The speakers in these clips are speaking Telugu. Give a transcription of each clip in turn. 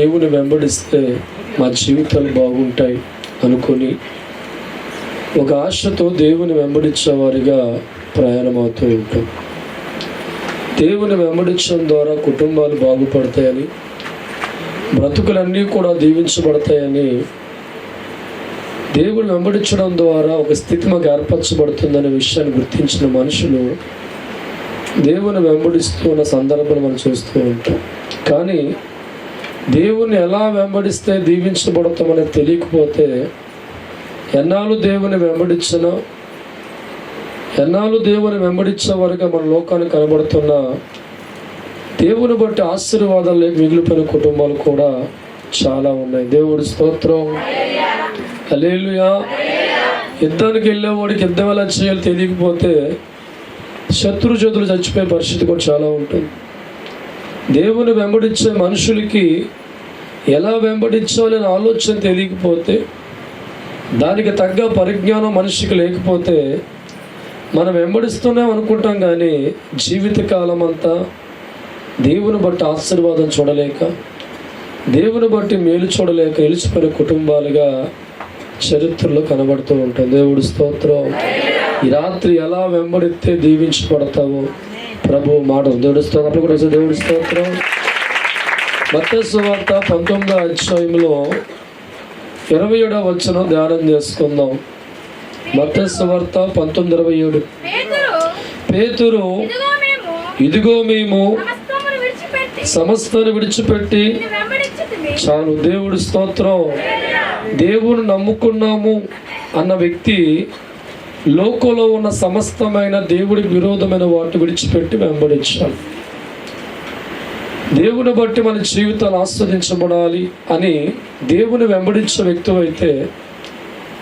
దేవుని వెంబడిస్తే మా జీవితాలు బాగుంటాయి అనుకొని ఒక ఆశతో దేవుని వెంబడించేవారిగా ప్రయాణమవుతూ ఉంటాం. దేవుని వెంబడించడం ద్వారా కుటుంబాలు బాగుపడతాయని, బ్రతుకులన్నీ కూడా దీవించబడతాయని, దేవుని వెంబడించడం ద్వారా ఒక స్థితి మాకు ఏర్పరచబడుతుందనే విషయాన్ని గుర్తించిన మనుషులు దేవుని వెంబడిస్తూ ఉన్న సందర్భాలు మనం చూస్తూ ఉంటాం. కానీ దేవుని ఎలా వెంబడిస్తే దీవించబడతామని తెలియకపోతే ఎన్నాళ్ళు దేవుని వెంబడించే వారుగా మన లోకానికి కనబడుతున్న దేవుని బట్టి ఆశీర్వాదాలు మిగిలిపోయిన కుటుంబాలు కూడా చాలా ఉన్నాయి. దేవుడి స్తోత్రం, హల్లెలూయా. యుద్ధానికి వెళ్ళేవాడికి యుద్ధం ఎలా చేయాలో తెలియకపోతే శత్రు చేతులు చచ్చిపోయే పరిస్థితి కూడా చాలా ఉంటుంది. దేవుని వెంబడించే మనుషులకి ఎలా వెంబడించాలని ఆలోచన తెలియకపోతే, దానికి తగ్గ పరిజ్ఞానం మనిషికి లేకపోతే మనం వెంబడిస్తూనే అనుకుంటాం, కానీ జీవితకాలం అంతా దేవుని బట్టి ఆశీర్వాదం చూడలేక, దేవుని బట్టి మేలు చూడలేక నిలిచిపోయిన కుటుంబాలుగా చరిత్రలో కనబడుతూ ఉంటాయి. దేవుడి స్తోత్రం. ఈ రాత్రి ఎలా వెంబడిస్తే దీవించబడతావు ప్రభు మాట. దేవుడి స్తోత్రం కూడా దేవుడి స్తోత్రం. మత్తయి సువార్త 19వ అధ్యాయంలో 27వ వచనం ధ్యానం చేసుకుందాం. మత్తయి సువార్త 19:27. పేతురు, ఇదిగో మేము సమస్తాన్ని విడిచిపెట్టి చాలు. దేవుడి స్తోత్రం. దేవుని నమ్ముకున్నాము అన్న వ్యక్తి లోకంలో ఉన్న సమస్తమైన దేవుడికి విరోధమైన వాటిని విడిచిపెట్టి వెంబడించాలి. దేవుని బట్టి మన జీవితాలు ఆస్వాదించబడాలి అని దేవుని వెంబడించే వ్యక్తి అయితే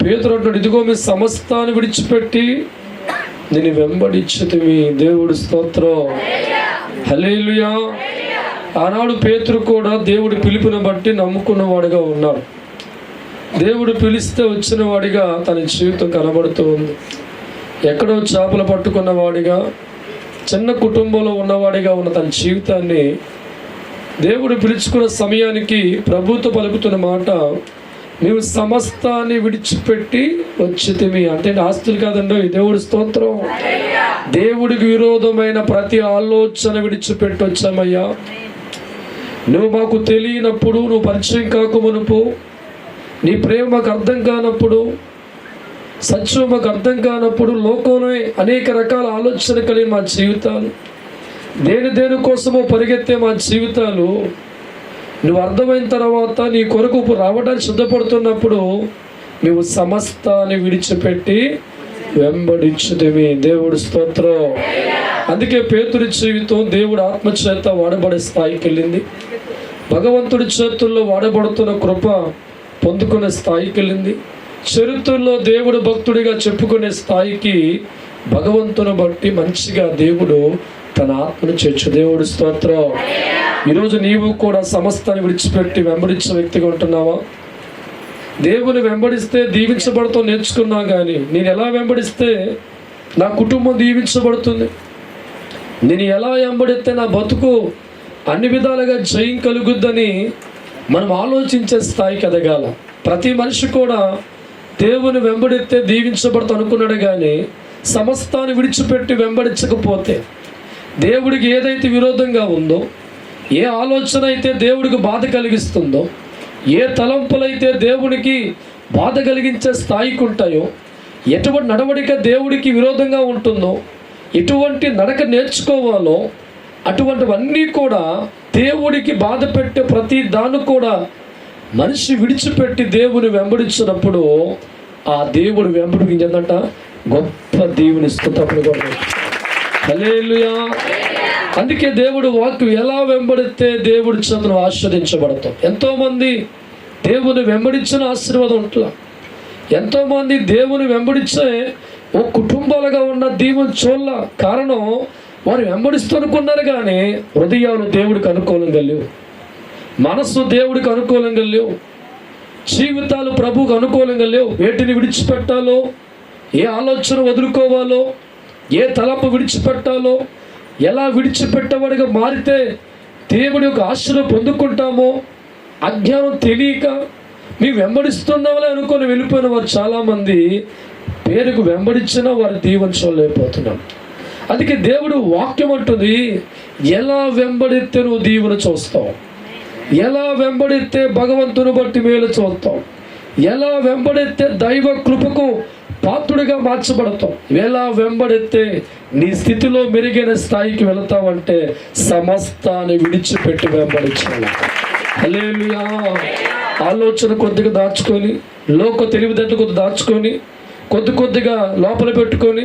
పేతురు అంటాడు, ఇదిగో మీ సమస్తాన్ని విడిచిపెట్టి నేను వెంబడించితిమి. దేవుడి స్తోత్రం, హల్లెలూయా. ఆనాడు పేతురు కూడా దేవుడి పిలుపుని బట్టి నమ్ముకున్నవాడిగా ఉన్నాడు. దేవుడు పిలిస్తే వచ్చిన వాడిగా తన జీవితం కనబడుతూ ఉంది. ఎక్కడో చేపలు పట్టుకున్న వాడిగా, చిన్న కుటుంబంలో ఉన్నవాడిగా ఉన్న తన జీవితాన్ని దేవుడు పిలుచుకున్న సమయానికి ప్రభుత్వ పలుకుతున్న మాట, మేము సమస్తాన్ని విడిచిపెట్టి వచ్చితిమి. అంటే ఆస్తులు కాదండి, దేవుడి స్తోత్రం. దేవుడికి విరోధమైన ప్రతి ఆలోచన విడిచిపెట్టి వచ్చామయ్యా. నువ్వు మాకు తెలియనప్పుడు, నువ్వు పరిచయం కాకమునుపు, నీ ప్రేమ మాకు అర్థం కానప్పుడు, సత్యం మాకు అర్థం కానప్పుడు, లోకంలో అనేక రకాల ఆలోచన కలిగిన మా జీవితాలు, దేనికోసమో పరిగెత్తే మా జీవితాలు నువ్వు అర్థమైన తర్వాత నీ కొరకు రావడానికి సిద్ధపడుతున్నప్పుడు మేము సమస్తాన్ని విడిచిపెట్టి వెంబడించుదిమి. దేవుడి స్తోత్రం. అందుకే పేతురి జీవితం దేవుడు ఆత్మచేత వాడబడే స్థాయికి వెళ్ళింది. భగవంతుడి చేతుల్లో వాడబడుతున్న కృప పొందుకునే స్థాయికి వెళ్ళింది. చరిత్రలో దేవుడు భక్తుడిగా చెప్పుకునే స్థాయికి భగవంతుని బట్టి మంచిగా దేవుడు తన ఆత్మను చేర్చు. దేవుడి స్తోత్రం. ఈరోజు నీవు కూడా సమస్తాన్ని విడిచిపెట్టి వెంబడించే వ్యక్తిగా ఉంటున్నావా? దేవుని వెంబడిస్తే దీవించబడతావు నేర్చుకున్నా, కానీ నేను ఎలా వెంబడిస్తే నా కుటుంబం దీవించబడుతుంది, నేను ఎలా వెంబడిస్తే నా బతుకు అన్ని విధాలుగా జయం కలుగుద్దని మనం ఆలోచించే స్థాయికి ఎదగాల. ప్రతి మనిషి కూడా దేవుని వెంబడిస్తే దీవించబడతా అనుకున్నాడు, కానీ సమస్తాన్ని విడిచిపెట్టి వెంబడించకపోతే, దేవుడికి ఏదైతే విరోధంగా ఉందో, ఏ ఆలోచన అయితే దేవుడికి బాధ కలిగిస్తుందో, ఏ తలంపులైతే దేవునికి బాధ కలిగించే స్థాయికి ఉంటాయో, ఎటువంటి నడవడిక దేవుడికి విరోధంగా ఉంటుందో, ఎటువంటి నడక నేర్చుకోవాలో, అటువంటివన్నీ కూడా దేవుడికి బాధ పెట్టే ప్రతి దాన్ని కూడా మనిషి విడిచిపెట్టి దేవుని వెంబడించినప్పుడు ఆ దేవుడు వెంబడికి ఏంటంట గొప్ప దేవుని స్తుతప్పుడు కూడా. హల్లెలూయా. అందుకే దేవుడు వాక్కు ఎలా వెంబడితే దేవుడి చేతను ఆశీర్వదించబడతాం. ఎంతోమంది దేవుని వెంబడించిన ఆశీర్వాదం ఉంటుందా? ఎంతోమంది దేవుని వెంబడించే ఓ కుటుంబాలుగా ఉన్న దీవెన చూడాల. కారణం వారు వెంబడిస్తూ అనుకున్నారు, కానీ హృదయాలు దేవుడికి అనుకూలంగా లేవు, మనస్సు దేవుడికి అనుకూలంగా లేవు, జీవితాలు ప్రభువుకు అనుకూలంగా లేవు. వేటిని విడిచిపెట్టాలో, ఏ ఆలోచన వదులుకోవాలో, ఏ తలంపు విడిచిపెట్టాలో, ఎలా విడిచిపెట్టేవాడిగా మారితే దేవుడి యొక్క ఆశను పొందుకుంటామో అజ్ఞానం తెలియక మేము వెంబడిస్తున్నామని అనుకొని వెళ్ళిపోయిన వారు చాలామంది పేరుకు వెంబడించిన వారి దీవెన చూడలేకపోతున్నాం. అందుకే దేవుడు వాక్యం అంటుంది, ఎలా వెంబడితే నువ్వు దీవెన చూస్తావు, ఎలా వెంబడితే భగవంతుని బట్టి మేలు చూస్తావు, ఎలా వెంబడితే దైవ కృపకు పాత్రుడిగా మార్చబడతాం, ఎలా వెంబడితే నీ స్థితిలో మెరుగైన స్థాయికి వెళతావంటే సమస్తాన్ని విడిచిపెట్టి వెంబడించాలి. హల్లెలూయా. ఆలోచన కొద్దిగా దాచుకొని, లోక తెలివితేటలు కొద్దిగా దాచుకొని, కొద్దిగా లోపల పెట్టుకొని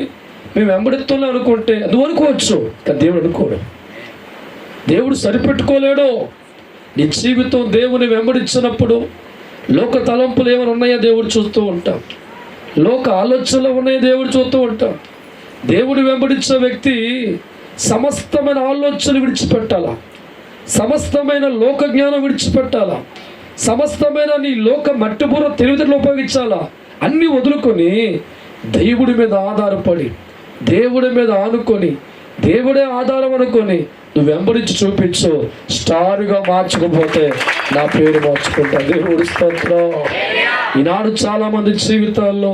మేము వెంబడిస్తున్నాం అనుకుంటే అది అనుకోవచ్చు, కానీ దేవుడు అనుకోడు. దేవుడు సరిపెట్టుకోలేడు. నీ జీవితం దేవుని వెంబడించినప్పుడు లోక తలంపులు ఏమైనా ఉన్నాయో దేవుడు చూస్తూ ఉంటాం, లోక ఆలోచనలు ఉన్నాయో దేవుడు చూస్తూ ఉంటాం. దేవుడు వెంబడించే వ్యక్తి సమస్తమైన ఆలోచనలు విడిచిపెట్టాలా, సమస్తమైన లోక జ్ఞానం విడిచిపెట్టాలా, సమస్తమైన నీ లోక మట్టిబుర్ర తెలివితేటలు ఉపయోగించాలా. అన్నీ వదులుకొని దేవుడి మీద ఆధారపడి, దేవుడి మీద ఆనుకొని, దేవుడే ఆధారం అనుకొని నువ్వు వెంబడించి చూపించు. స్టార్గా మార్చకపోతే నా పేరు మార్చుకుంటా. దేవుడి స్తోత్రం. ఈనాడు చాలామంది జీవితాల్లో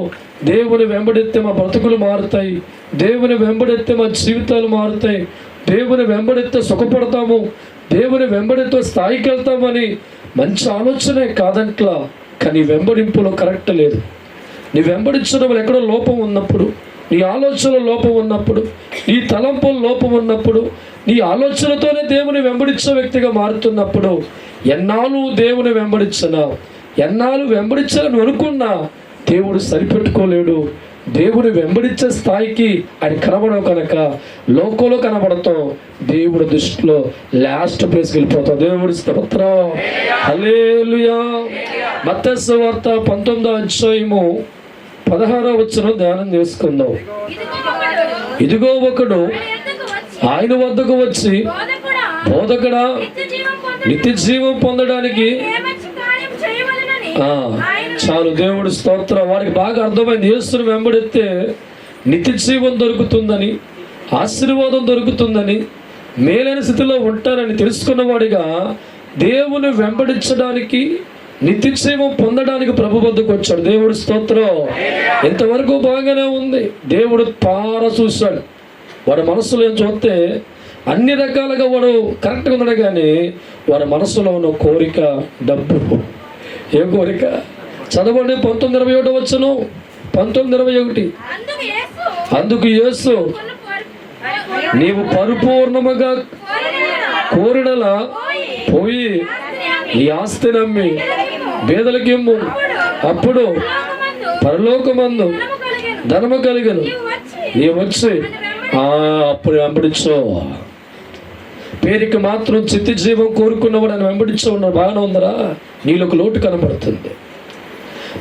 దేవుని వెంబడిస్తే మా బ్రతుకులు మారుతాయి, దేవుని వెంబడిస్తే మా జీవితాలు మారుతాయి, దేవుని వెంబడిస్తే సుఖపడతాము, దేవుని వెంబడితో స్థాయికి వెళ్తామని మంచి ఆలోచనే కాదంట్లా. కానీ వెంబడింపులో కరెక్ట్ లేదు. నీ వెంబడించడం ఎక్కడో లోపం ఉన్నప్పుడు, నీ ఆలోచనలో లోపం ఉన్నప్పుడు, నీ తలంపుల లోపం ఉన్నప్పుడు, నీ ఆలోచనతోనే దేవుని వెంబడించే వ్యక్తిగా మారుతున్నప్పుడు, ఎన్నాళ్ళు దేవుని వెంబడించనా, ఎన్నాళ్ళు వెంబడించాలని అనుకున్నా దేవుడు సరిపెట్టుకోలేడు. దేవుని వెంబడించే స్థాయికి ఆయన కనబడవు కనుక లోకంలో కనబడతాం, దేవుడి దృష్టిలో లాస్ట్ ప్లేస్కి వెళ్ళిపోతాం. దేవుడి స్తోత్రం. హల్లెలూయా. మత్తయి సువార్త 19వ అధ్యాయము 16వ వచనం ధ్యానం చేసుకుందాం. ఇదిగో ఒకడు ఆయన వద్దకు వచ్చి, బోధకుడా, నిత్య జీవం పొందడానికి చాలు. దేవుడు స్తోత్రం. వాడికి బాగా అర్థమైంది, యేసుని వెంబడిస్తే నిత్య జీవం దొరుకుతుందని, ఆశీర్వాదం దొరుకుతుందని, మేలైన స్థితిలో ఉంటారని తెలుసుకున్నవాడిగా దేవుని వెంబడించడానికి, నిత్య జీవం పొందడానికి ప్రభు వద్దకు వచ్చాడు. దేవుడు స్తోత్రం. ఇంతవరకు బాగానే ఉంది. దేవుడు పార చూశాడు. వాడి మనసులో ఏం చూస్తే అన్ని రకాలుగా వాడు కరెక్ట్గా ఉన్నాడు, కానీ వాడి మనసులో ఉన్న కోరిక డబ్బు. ఏం కోరిక? చదవండి 19:21 వచ్చును. 19:21. అందుకు యేసు, నీవు పరిపూర్ణముగా కోరినలా పోయి ఈ ఆస్తి నమ్మి పేదలకి ఇమ్ము, అప్పుడు పరలోకమందు ధనము కలిగను, నీవు వచ్చి అప్పుడు వెంబడించు. పేరుకి మాత్రం చిత్తి జీవం కోరుకున్నవాడు అని వెంబడించు ఉన్నాడు. బాగానే ఉందరా? నీలో ఒక లోటు కనబడుతుంది.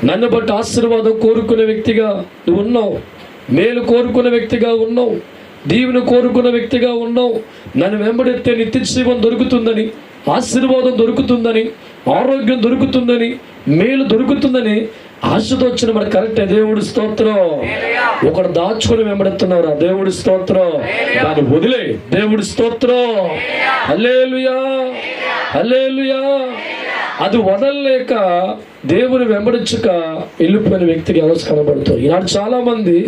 నన్ను బట్టి ఆశీర్వాదం కోరుకునే వ్యక్తిగా నువ్వు ఉన్నావు, మేలు కోరుకునే వ్యక్తిగా ఉన్నావు, దీవెన కోరుకున్న వ్యక్తిగా ఉన్నావు. నన్ను వెంబడిస్తే నిత్య జీవం దొరుకుతుందని, ఆశీర్వాదం దొరుకుతుందని, ఆరోగ్యం దొరుకుతుందని, మేలు దొరుకుతుందని ఆశతో వచ్చిన మన కరెక్టే. దేవుడి స్తోత్రం. ఒకడు దాచుకొని వెంబడుతున్నారా? దేవుడి స్తోత్రం. దాన్ని వదిలే. దేవుడి స్తోత్రం. హల్లెలూయా, హల్లెలూయా. అది వదలలేక దేవుని వెంబడించక వెళ్ళిపోయిన వ్యక్తికి ఎవరు కనబడుతుంది. ఈనాడు చాలామంది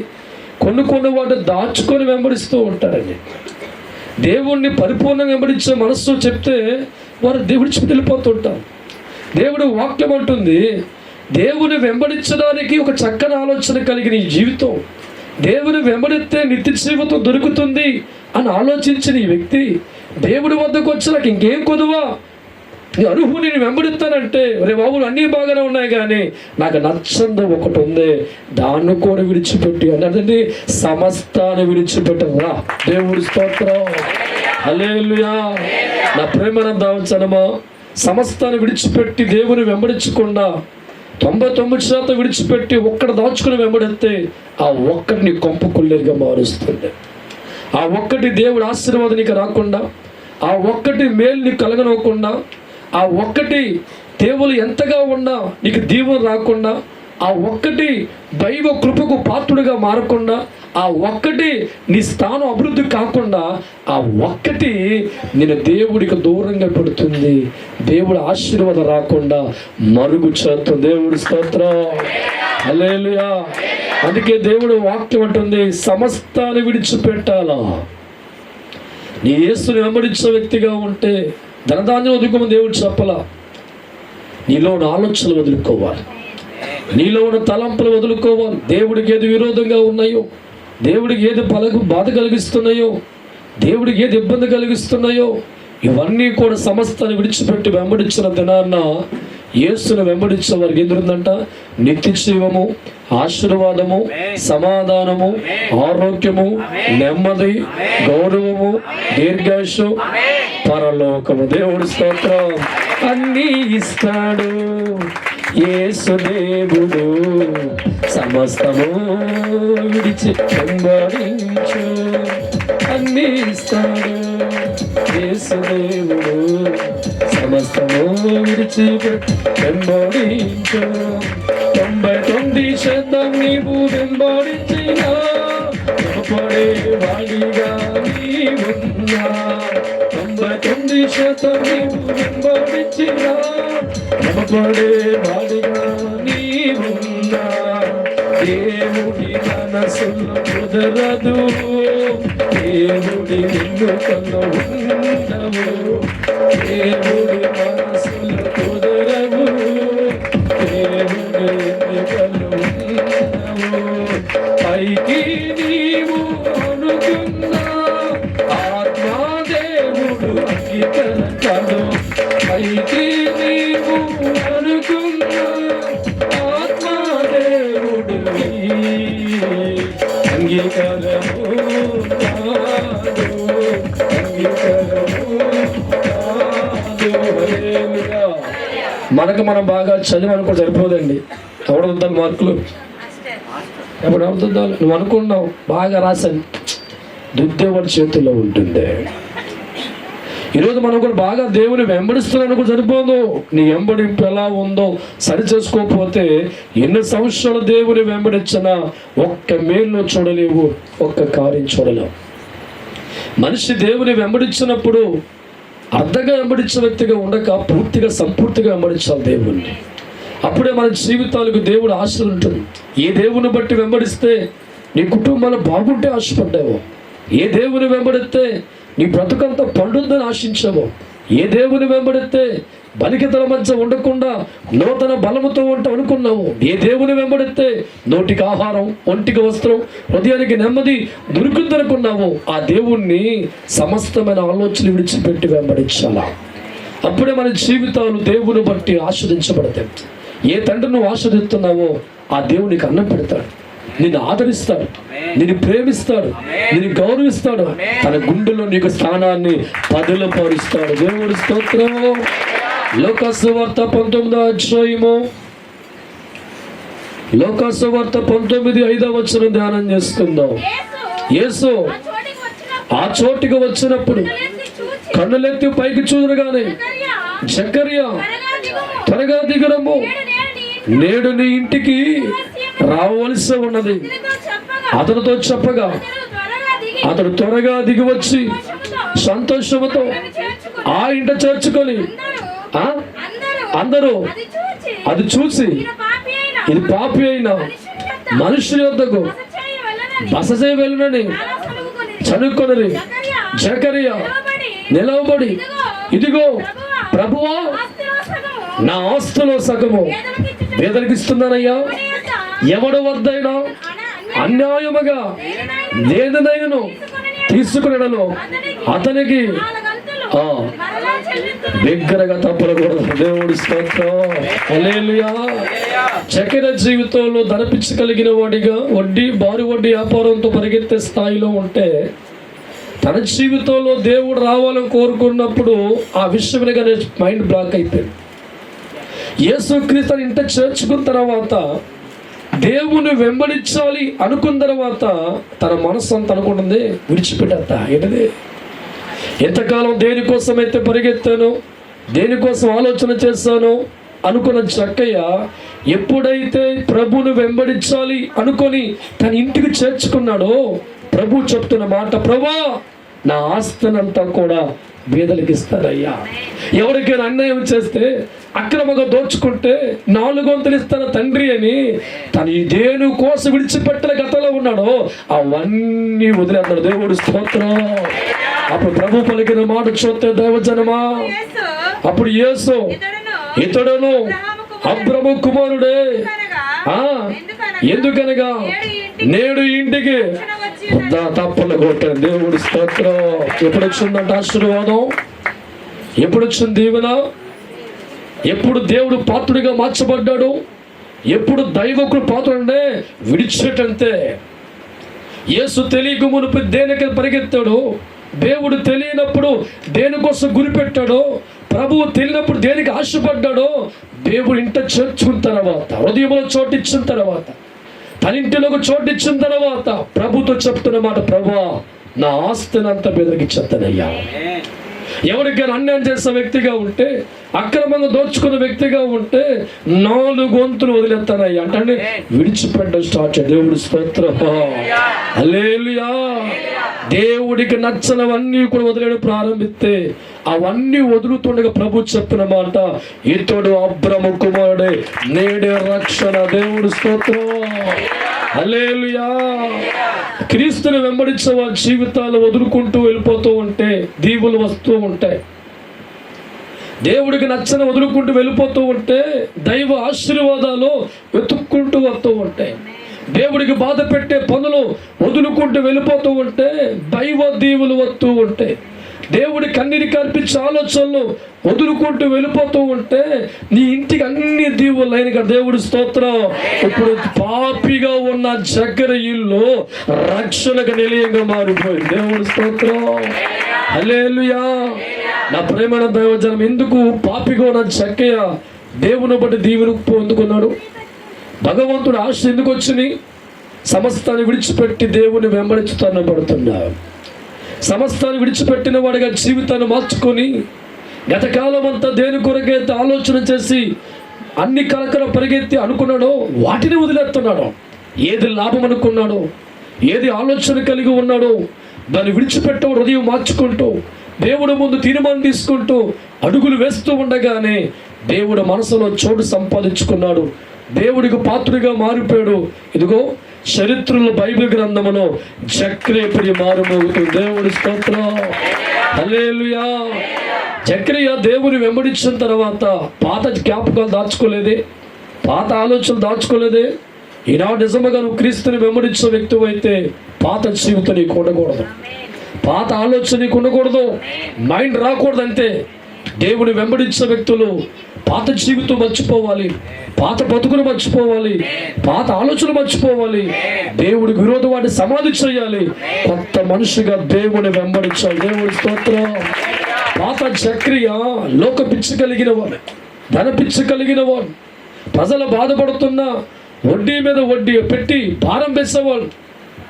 కొన్ని వాటిని దాచుకొని వెంబడిస్తూ ఉంటారండి. దేవుణ్ణి పరిపూర్ణంగా వెంబడించే మనస్సు చెప్తే వారు దేవుడి వెళ్ళిపోతుంటారు. దేవుడు వాక్యం అంటుంది, దేవుని వెంబడించడానికి ఒక చక్కని ఆలోచన కలిగిన ఈ జీవితం, దేవుని వెంబడిస్తే నిత్య జీవితం దొరుకుతుంది అని ఆలోచించిన ఈ వ్యక్తి దేవుడి వద్దకు వచ్చి నాకు ఇంకేం కొదువా, నీ అర్హు నేను వెంబడిస్తానంటే, రే బాబులు అన్నీ బాగానే ఉన్నాయి కానీ నాకు నచ్చంది ఒకటి ఉంది, దాన్ని కూడా విడిచిపెట్టి అంటే సమస్తాన్ని విడిచిపెట్టరా. దేవుడి స్తోత్రం. హల్లెలూయా. నా ప్రేమను దావచ్చనమా, సమస్తాన్ని విడిచిపెట్టి దేవుని వెంబడించకుండా 99% విడిచిపెట్టి ఒక్కటి దాచుకుని వెంబడిస్తే ఆ ఒక్కటిని కొంప కొల్లేరుగా మారుస్తుంది. ఆ ఒక్కటి దేవుడి ఆశీర్వాదం నీకు రాకుండా, ఆ ఒక్కటి మేలు నీకు కలగనవ్వకుండా, ఆ ఒక్కటి దేవులు ఎంతగా ఉన్నా నీకు దీవెన రాకుండా, ఆ ఒక్కటి దైవ కృపకు పాత్రుడిగా మారకుండా, ఆ ఒక్కటి నీ స్థానం అభివృద్ధి కాకుండా, ఆ ఒక్కటి నేను దేవుడికి దూరంగా పెడుతుంది. దేవుడి ఆశీర్వాదం రాకుండా మరుగు చేస్తుంది. దేవుడి స్తోత్రం, హల్లెలూయా. అందుకే దేవుడు వాక్యం అంటుంది, సమస్తాన్ని విడిచిపెట్టాలా. నీ యేసుని వెంబడించే వ్యక్తిగా ఉంటే ధనధాన్యం వదులుకోమని దేవుడు చెప్పలా. నీలో ఉన్న ఆలోచనలు వదులుకోవాలి, నీలో ఉన్న తలంపులు వదులుకోవాలి. దేవుడికి ఏది విరోధంగా ఉన్నాయో, దేవుడికి ఏది బాధ కలిగిస్తున్నాయో, దేవుడికి ఏది ఇబ్బంది కలిగిస్తున్నాయో, ఇవన్నీ కూడా సమస్తాన్ని విడిచిపెట్టి వెంబడించిన దినాన్న యేసును వెంబడించిన వారికి ఎదురుందంట నిత్య జీవము, ఆశీర్వాదము, సమాధానము, ఆరోగ్యము, నెమ్మది, గౌరవము, దీర్ఘాయుషు, పరలోకము. దేవుడి స్తోత్రం. అన్నీ ఇస్తాడు యేసు దేవుడు, సమస్తము విడిచి వెంబడించు. అన్నీ ఇస్తాడు యేసు దేవుడు, సమస్తము విడిచి వెంబడించు. 99% నీవు వెంబడించినా పడే వాడిగా నీవున్నా. 99% నీవు వెంబడించినా పడే వాడిగా నీవున్నా. దేవుడి మనసులో కుదరదు, దేవుడి వెన్నుకలో ఉండవు. దేవుడి మనసులో కుదరవు, దేవుడి వెన్నుకలో ఉండవు. పైకి నీవు అనుకున్నా ఆత్మా దేవుడు అంగీకరించడు. పైకి నీవు అనుకున్నా ఆత్మా దేవుడు అంగీకారము కాదు, అంగీకారము కాదు. మనకు మనం బాగా చదివి అనుకో సరిపోదండి. ఎవడవుతాను మార్కులు, ఎప్పుడు అవుతుందా? నువ్వు అనుకున్నావు బాగా రాసాను, దుద్దేవాడి చేతుల్లో ఉంటుంది. ఈరోజు మనం కూడా బాగా దేవుని వెంబడిస్తున్నాను కూడా సరిపోదు. నీ వెంబడింపు ఎలా ఉందో సరి చేసుకోకపోతే ఎన్ని సంవత్సరాలు దేవుని వెంబడించినా ఒక్క మేలు చూడలేవు, ఒక్క కార్యం చూడలేవు. మనిషి దేవుని వెంబడించినప్పుడు అర్ధంగా వెంబడించే వ్యక్తిగా ఉండక పూర్తిగా సంపూర్తిగా వెంబడించాలి దేవుణ్ణి. అప్పుడే మన జీవితాలకు దేవుడు ఆశలు ఉంటుంది. ఏ దేవుని బట్టి వెంబడిస్తే నీ కుటుంబాలు బాగుంటే ఆశపడ్డావో, ఏ దేవుని వెంబడిస్తే నీ బ్రతుకంతా పండుద్దని ఆశించావో, ఏ దేవుని వెంబడిస్తే బలికితల మధ్య ఉండకుండా నూతన బలముతో ఉంటావు అనుకున్నావు, ఏ దేవుని వెంబడిస్తే నోటికి ఆహారం, ఒంటికి వస్త్రం, హృదయానికి నెమ్మది దొరుకుతుందనుకున్నావు, ఆ దేవుణ్ణి సమస్తమైన ఆలోచనలు విడిచిపెట్టి వెంబడించాలా. అప్పుడే మన జీవితాలు దేవుని బట్టి ఆస్వాదించబడతాయి. ఏ తండ్రి నువ్వు ఆస్వాదిస్తున్నావో ఆ దేవునికి అన్నం పెడతాడు, నిన్ను ఆదరిస్తాడు, నిన్ను ప్రేమిస్తాడు, నిన్ను గౌరవిస్తాడు, తన గుండెలో నీకు స్థానాన్ని పదిలపరుస్తాడు. దేవుడి స్తోత్రం. లోకసువార్త 19వ అధ్యాయము, లోకసువార్త 19:5 ధ్యానం చేసుకుందాం. యేసు ఆ చోటికి వచ్చినప్పుడు కన్నులెత్తి పైకి చూడగానే జకర్యా త్వరగా దిగరము, నేడు నీ ఇంటికి రావలసి ఉన్నది అతనితో చెప్పగా అతడు త్వరగా దిగి వచ్చి సంతోషముతో ఆ ఇంట చేర్చుకొని అందరూ అది చూసి ఇది పాపి అయినా మనుషుల యొద్దకు బస చేయ వెళ్ళనని చనుక్కొనరి. జకర్యా నిలవబడి, ఇదిగో ప్రభువా, నా ఆస్తులో సగము పేదలకు ఇస్తున్నానయ్యా. ఎవడు వద్దైనా అన్యాయముగా లేదనైనను తీసుకునేడలో అతనికి దగ్గరగా తప్పకూడదు. దేవుడి స్తోత్రం. హల్లెలూయా. చక్కెర జీవితంలో ధనపిచ్చగలిగిన వాడిగా భారీ వడ్డీ వ్యాపారంతో పరిగెత్తే స్థాయిలో ఉంటే, తన జీవితంలో దేవుడు రావాలని కోరుకున్నప్పుడు ఆ విషయమేగానే మైండ్ బ్లాక్ అయిపోయింది. యేసుక్రీస్తుని ఇంట చేర్చుకున్న తర్వాత, దేవుని వెంబడించాలి అనుకున్న తర్వాత తన మనస్సు అంత అనుకుంటుంది, విడిచిపెట్టేస్తా. ఏంటది? ఎంతకాలం దేనికోసం అయితే పరిగెత్తాను, దేనికోసం ఆలోచన చేస్తాను, అనుకున్న జక్కయ్య ఎప్పుడైతే ప్రభువును వెంబడించాలి అనుకొని తన ఇంటికి చేర్చుకున్నాడో ప్రభు చెప్తున్న మాట, ప్రభా నా ఆస్తినంతా కూడా బీదలకు ఇస్తారయ్యా. ఎవరికైనా అన్యాయం చేస్తే, అక్రమంగా దోచుకుంటే 4 వంతులు ఇస్తాను తండ్రి అని తను ఇదేను కోసం విడిచిపెట్టిన గతంలో ఉన్నాడో అవన్నీ వదిలేస్తాడు. దేవుడు స్తోత్రం. అప్పుడు ప్రభు పలికిన మాట చూస్తే దైవజనమా, అప్పుడు యేసు ఇతడును అబ్రహాము కుమారుడే, ఎందుకనగా నేడు ఇంటికి తప్పలు కొట్టాను. దేవుడి స్తోత్రం. ఎప్పుడు వచ్చిందంట ఆశీర్వాదం? ఎప్పుడు వచ్చింది దీవెన? ఎప్పుడు దేవుడు పాత్రుడిగా మార్చబడ్డాడు? ఎప్పుడు దైవకుడు పాత్రుడే విడిచేటంతే. యేసు తెలియక మునుపు దేనికి పరిగెత్తాడు, దేవుడు తెలియనప్పుడు దేనికోసం గురిపెట్టాడో, ప్రభువు తెలియనప్పుడు దేనికి ఆశపడ్డాడో, దేవుడు ఇంట చేర్చుకున్న తర్వాత, హృదయంలో చోటిచ్చిన తర్వాత, తన ఇంటిలోకి చోటిచ్చిన తర్వాత ప్రభుతో చెప్తున్న మాట, ప్రభువా నా ఆస్తిని అంతా బెదరికి చెప్తానయ్యా. ఎవరికైనా అన్యాయం చేసే వ్యక్తిగా ఉంటే, అక్రమంగా దోచుకున్న వ్యక్తిగా ఉంటే 4 వంతులు వదిలేస్తానయ్యా అంటే విడిచిపెట్టడం స్టార్ట్ చేయ. దేవుడి స్తోత్రం. హల్లెలూయా. దేవుడికి నచ్చనవన్నీ కూడా వదిలేడు ప్రారంభిస్తే అవన్నీ వదులుతుండగా ప్రభు చెప్పిన మాట, ఇతడు అబ్రహాము కుమారుడే, నేడే రక్షణ. దేవుడి స్తోత్రం. హల్లెలూయా. క్రీస్తుని వెంబడించే వారి జీవితాలు వదులుకుంటూ వెళ్ళిపోతూ ఉంటే దీవులు వస్తూ ఉంటాయి. దేవుడికి నచ్చని వదులుకుంటూ వెళ్ళిపోతూ ఉంటే దైవ ఆశీర్వాదాలు వెతుక్కుంటూ వస్తూ ఉంటాయి. దేవుడికి బాధ పెట్టే పనులు వదులుకుంటూ వెళ్ళిపోతూ ఉంటే దైవ దీవులు వస్తూ ఉంటాయి. దేవుడి కన్నీరు కనిపించే ఆలోచనలు వదులుకుంటూ వెళ్ళిపోతూ ఉంటే నీ ఇంటికి అన్ని దీవులు అయిన దేవుడి స్తోత్రం. ఇప్పుడు పాపిగా ఉన్న జగ్గర ఇల్లు రక్షణకు నిలయంగా మారిపోయింది. దేవుడి స్తోత్రం. హల్లెలూయా. నా ప్రేమైన దైవజనం, ఎందుకు పాపిగా ఉన్న జక్కయ్య దేవుని బట్టి దీవెను పొందుకున్నాడు? భగవంతుడు ఆశ ఎందుకు వచ్చింది? సమస్తాన్ని విడిచిపెట్టి దేవుని వెంబడించుతాను పడుతున్నాడు. సమస్తాన్ని విడిచిపెట్టిన వాడిగా జీవితాన్ని మార్చుకొని గతకాలం అంతా దేని కొరకైతే ఆలోచన చేసి అన్ని కలకల పరిగెత్తి అనుకున్నాడో వాటిని వదిలేస్తున్నాడు. ఏది లాభం అనుకున్నాడో, ఏది ఆలోచన కలిగి ఉన్నాడో దాన్ని విడిచిపెట్ట హృదయం మార్చుకుంటూ దేవుడు ముందు తీర్మానం తీసుకుంటూ అడుగులు వేస్తూ ఉండగానే దేవుడు మనసులో చోటు సంపాదించుకున్నాడు. దేవుడికి పాత్రుడిగా మారిపోయాడు. ఇదిగో చరిత్రలో బైబిల్ గ్రంథములో జక్కయ్య మారుమోగుతుంది. దేవుడి స్తోత్రం. హల్లెలూయా. జక్కయ్య దేవుని వెంబడించిన తర్వాత పాత జ్ఞాపకాలు దాచుకోలేదే, పాత ఆలోచనలు దాచుకోలేదే. ఈనాడు నిజంగా నువ్వు క్రీస్తుని వెంబడించిన వ్యక్తి అయితే పాత జీవితం నీకు ఉండకూడదు, పాత ఆలోచన నీకు ఉండకూడదు, మైండ్ రాకూడదు. అంతే. దేవుని వెంబడించిన వ్యక్తులు పాత జీవితం మర్చిపోవాలి, పాత బతుకులు మర్చిపోవాలి, పాత ఆలోచనలు మర్చిపోవాలి, దేవుడికి విరోధం వాటి సమాధి చేయాలి, కొత్త మనిషిగా దేవుని వెంబడించాలి. దేవుడి స్తోత్రం. పాత జక్కయ్య లోక పిచ్చి కలిగిన వాడు, ధన పిచ్చి కలిగిన వాడు, ప్రజలు బాధపడుతున్నా వడ్డీ మీద వడ్డీ పెట్టి భారం వేసేవాడు,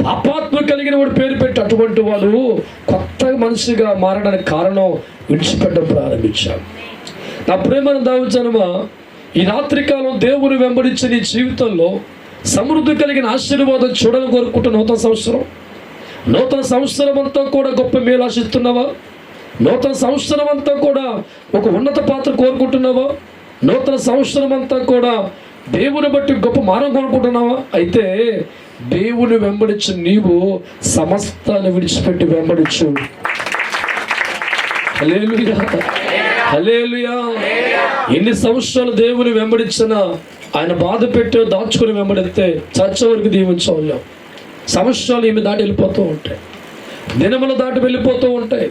పాపాత్మ కలిగిన వాడు పేరు పెట్టి అటువంటి వాడు కొత్త మనిషిగా మారడానికి కారణం విడిచిపెట్టడం ప్రారంభించాడు. నా ప్రేమను దావజనమా, ఈ రాత్రికాలం దేవుని వెంబడించిన నీ జీవితంలో సమృద్ధి కలిగిన ఆశీర్వాదం చూడాలని కోరుకుంటున్న నూతన సంవత్సరం అంతా కూడా గొప్ప మేలు ఆశిస్తున్నావా? నూతన సంవత్సరం అంతా కూడా ఒక ఉన్నత పాత్ర కోరుకుంటున్నావా? నూతన సంవత్సరం అంతా కూడా దేవుని బట్టి గొప్ప మారం కోరుకుంటున్నావా? అయితే దేవుని వెంబడించు. నీవు సమస్తాన్ని విడిచిపెట్టి వెంబడించు. హల్లెలూయా. హల్లెలూయా. ఎన్ని సంవత్సరాలు దేవుని వెంబడించినా ఆయన బాధ పెట్టి దాచుకుని వెంబడితే చచ్చే వరకు దీవించలేం. సంవత్సరాలు ఈమె దాటి వెళ్ళిపోతూ ఉంటాయి, దినములు దాటి వెళ్ళిపోతూ ఉంటాయి,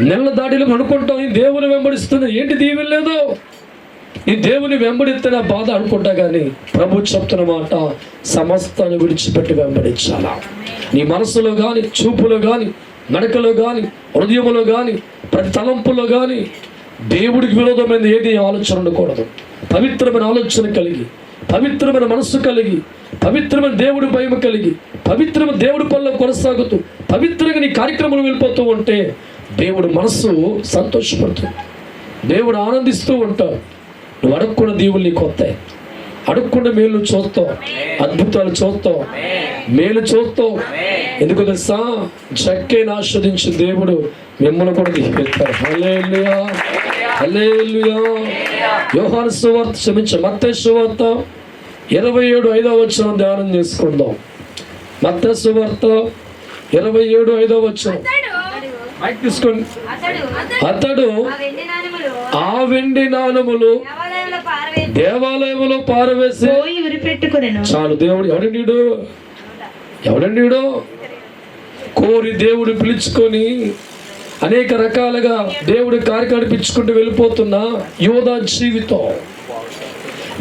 నెలల దాటిలో అనుకుంటాం ఈ దేవుని వెంబడిస్తున్నా ఏంటి దీవెన లేదు, ఈ దేవుని వెంబడిస్తే నా బాధ అనుకుంటా. కానీ ప్రభు చెప్తున్న మాట, సమస్తాన్ని విడిచిపెట్టి వెంబడించాలా. నీ మనసులో కానీ, చూపులో కానీ, నడకలో కానీ, హృదయంలో కానీ, ప్రతి తలంపులో కానీ దేవుడికి విరోధమైన ఏది ఆలోచన ఉండకూడదు. పవిత్రమైన ఆలోచన కలిగి, పవిత్రమైన మనస్సు కలిగి, పవిత్రమైన దేవుడి భయం కలిగి, పవిత్రమైన దేవుడి పనులు కొనసాగుతూ పవిత్రంగా నీ కార్యక్రమాలు వెళ్ళిపోతూ ఉంటే దేవుడు మనస్సు సంతోషపడుతుంది, దేవుడు ఆనందిస్తూ ఉంటాడు. నువ్వు అడుక్కున్న దీవులు నీకు వస్తాయి. అడుక్కున్న మేలు చూస్తావు, అద్భుతాలు చూస్తావు, మేలు చూస్తావు. ఎందుకు తెలుసా? జక్కైనా ఆస్వాదించిన దేవుడు మిమ్మల్ని కూడా దీవిస్తాడు. హల్లెలూయా, హల్లెలూయా. యోహాను సువార్త మత్తయి సువార్త 27:5 ధ్యానం చేసుకుందాం. మత్తయి సువార్త 27:5 మైక్ తీసుకోండి. అతడు ఆ వెండి నాణములు దేవాలయంలో పారవేసి చాలు. దేవుడు ఎవడండి కోరి దేవుడు పిలుచుకొని అనేక రకాలుగా దేవుడి కార్యక్రమించుకుంటూ వెళ్ళిపోతున్న యోధా జీవితం.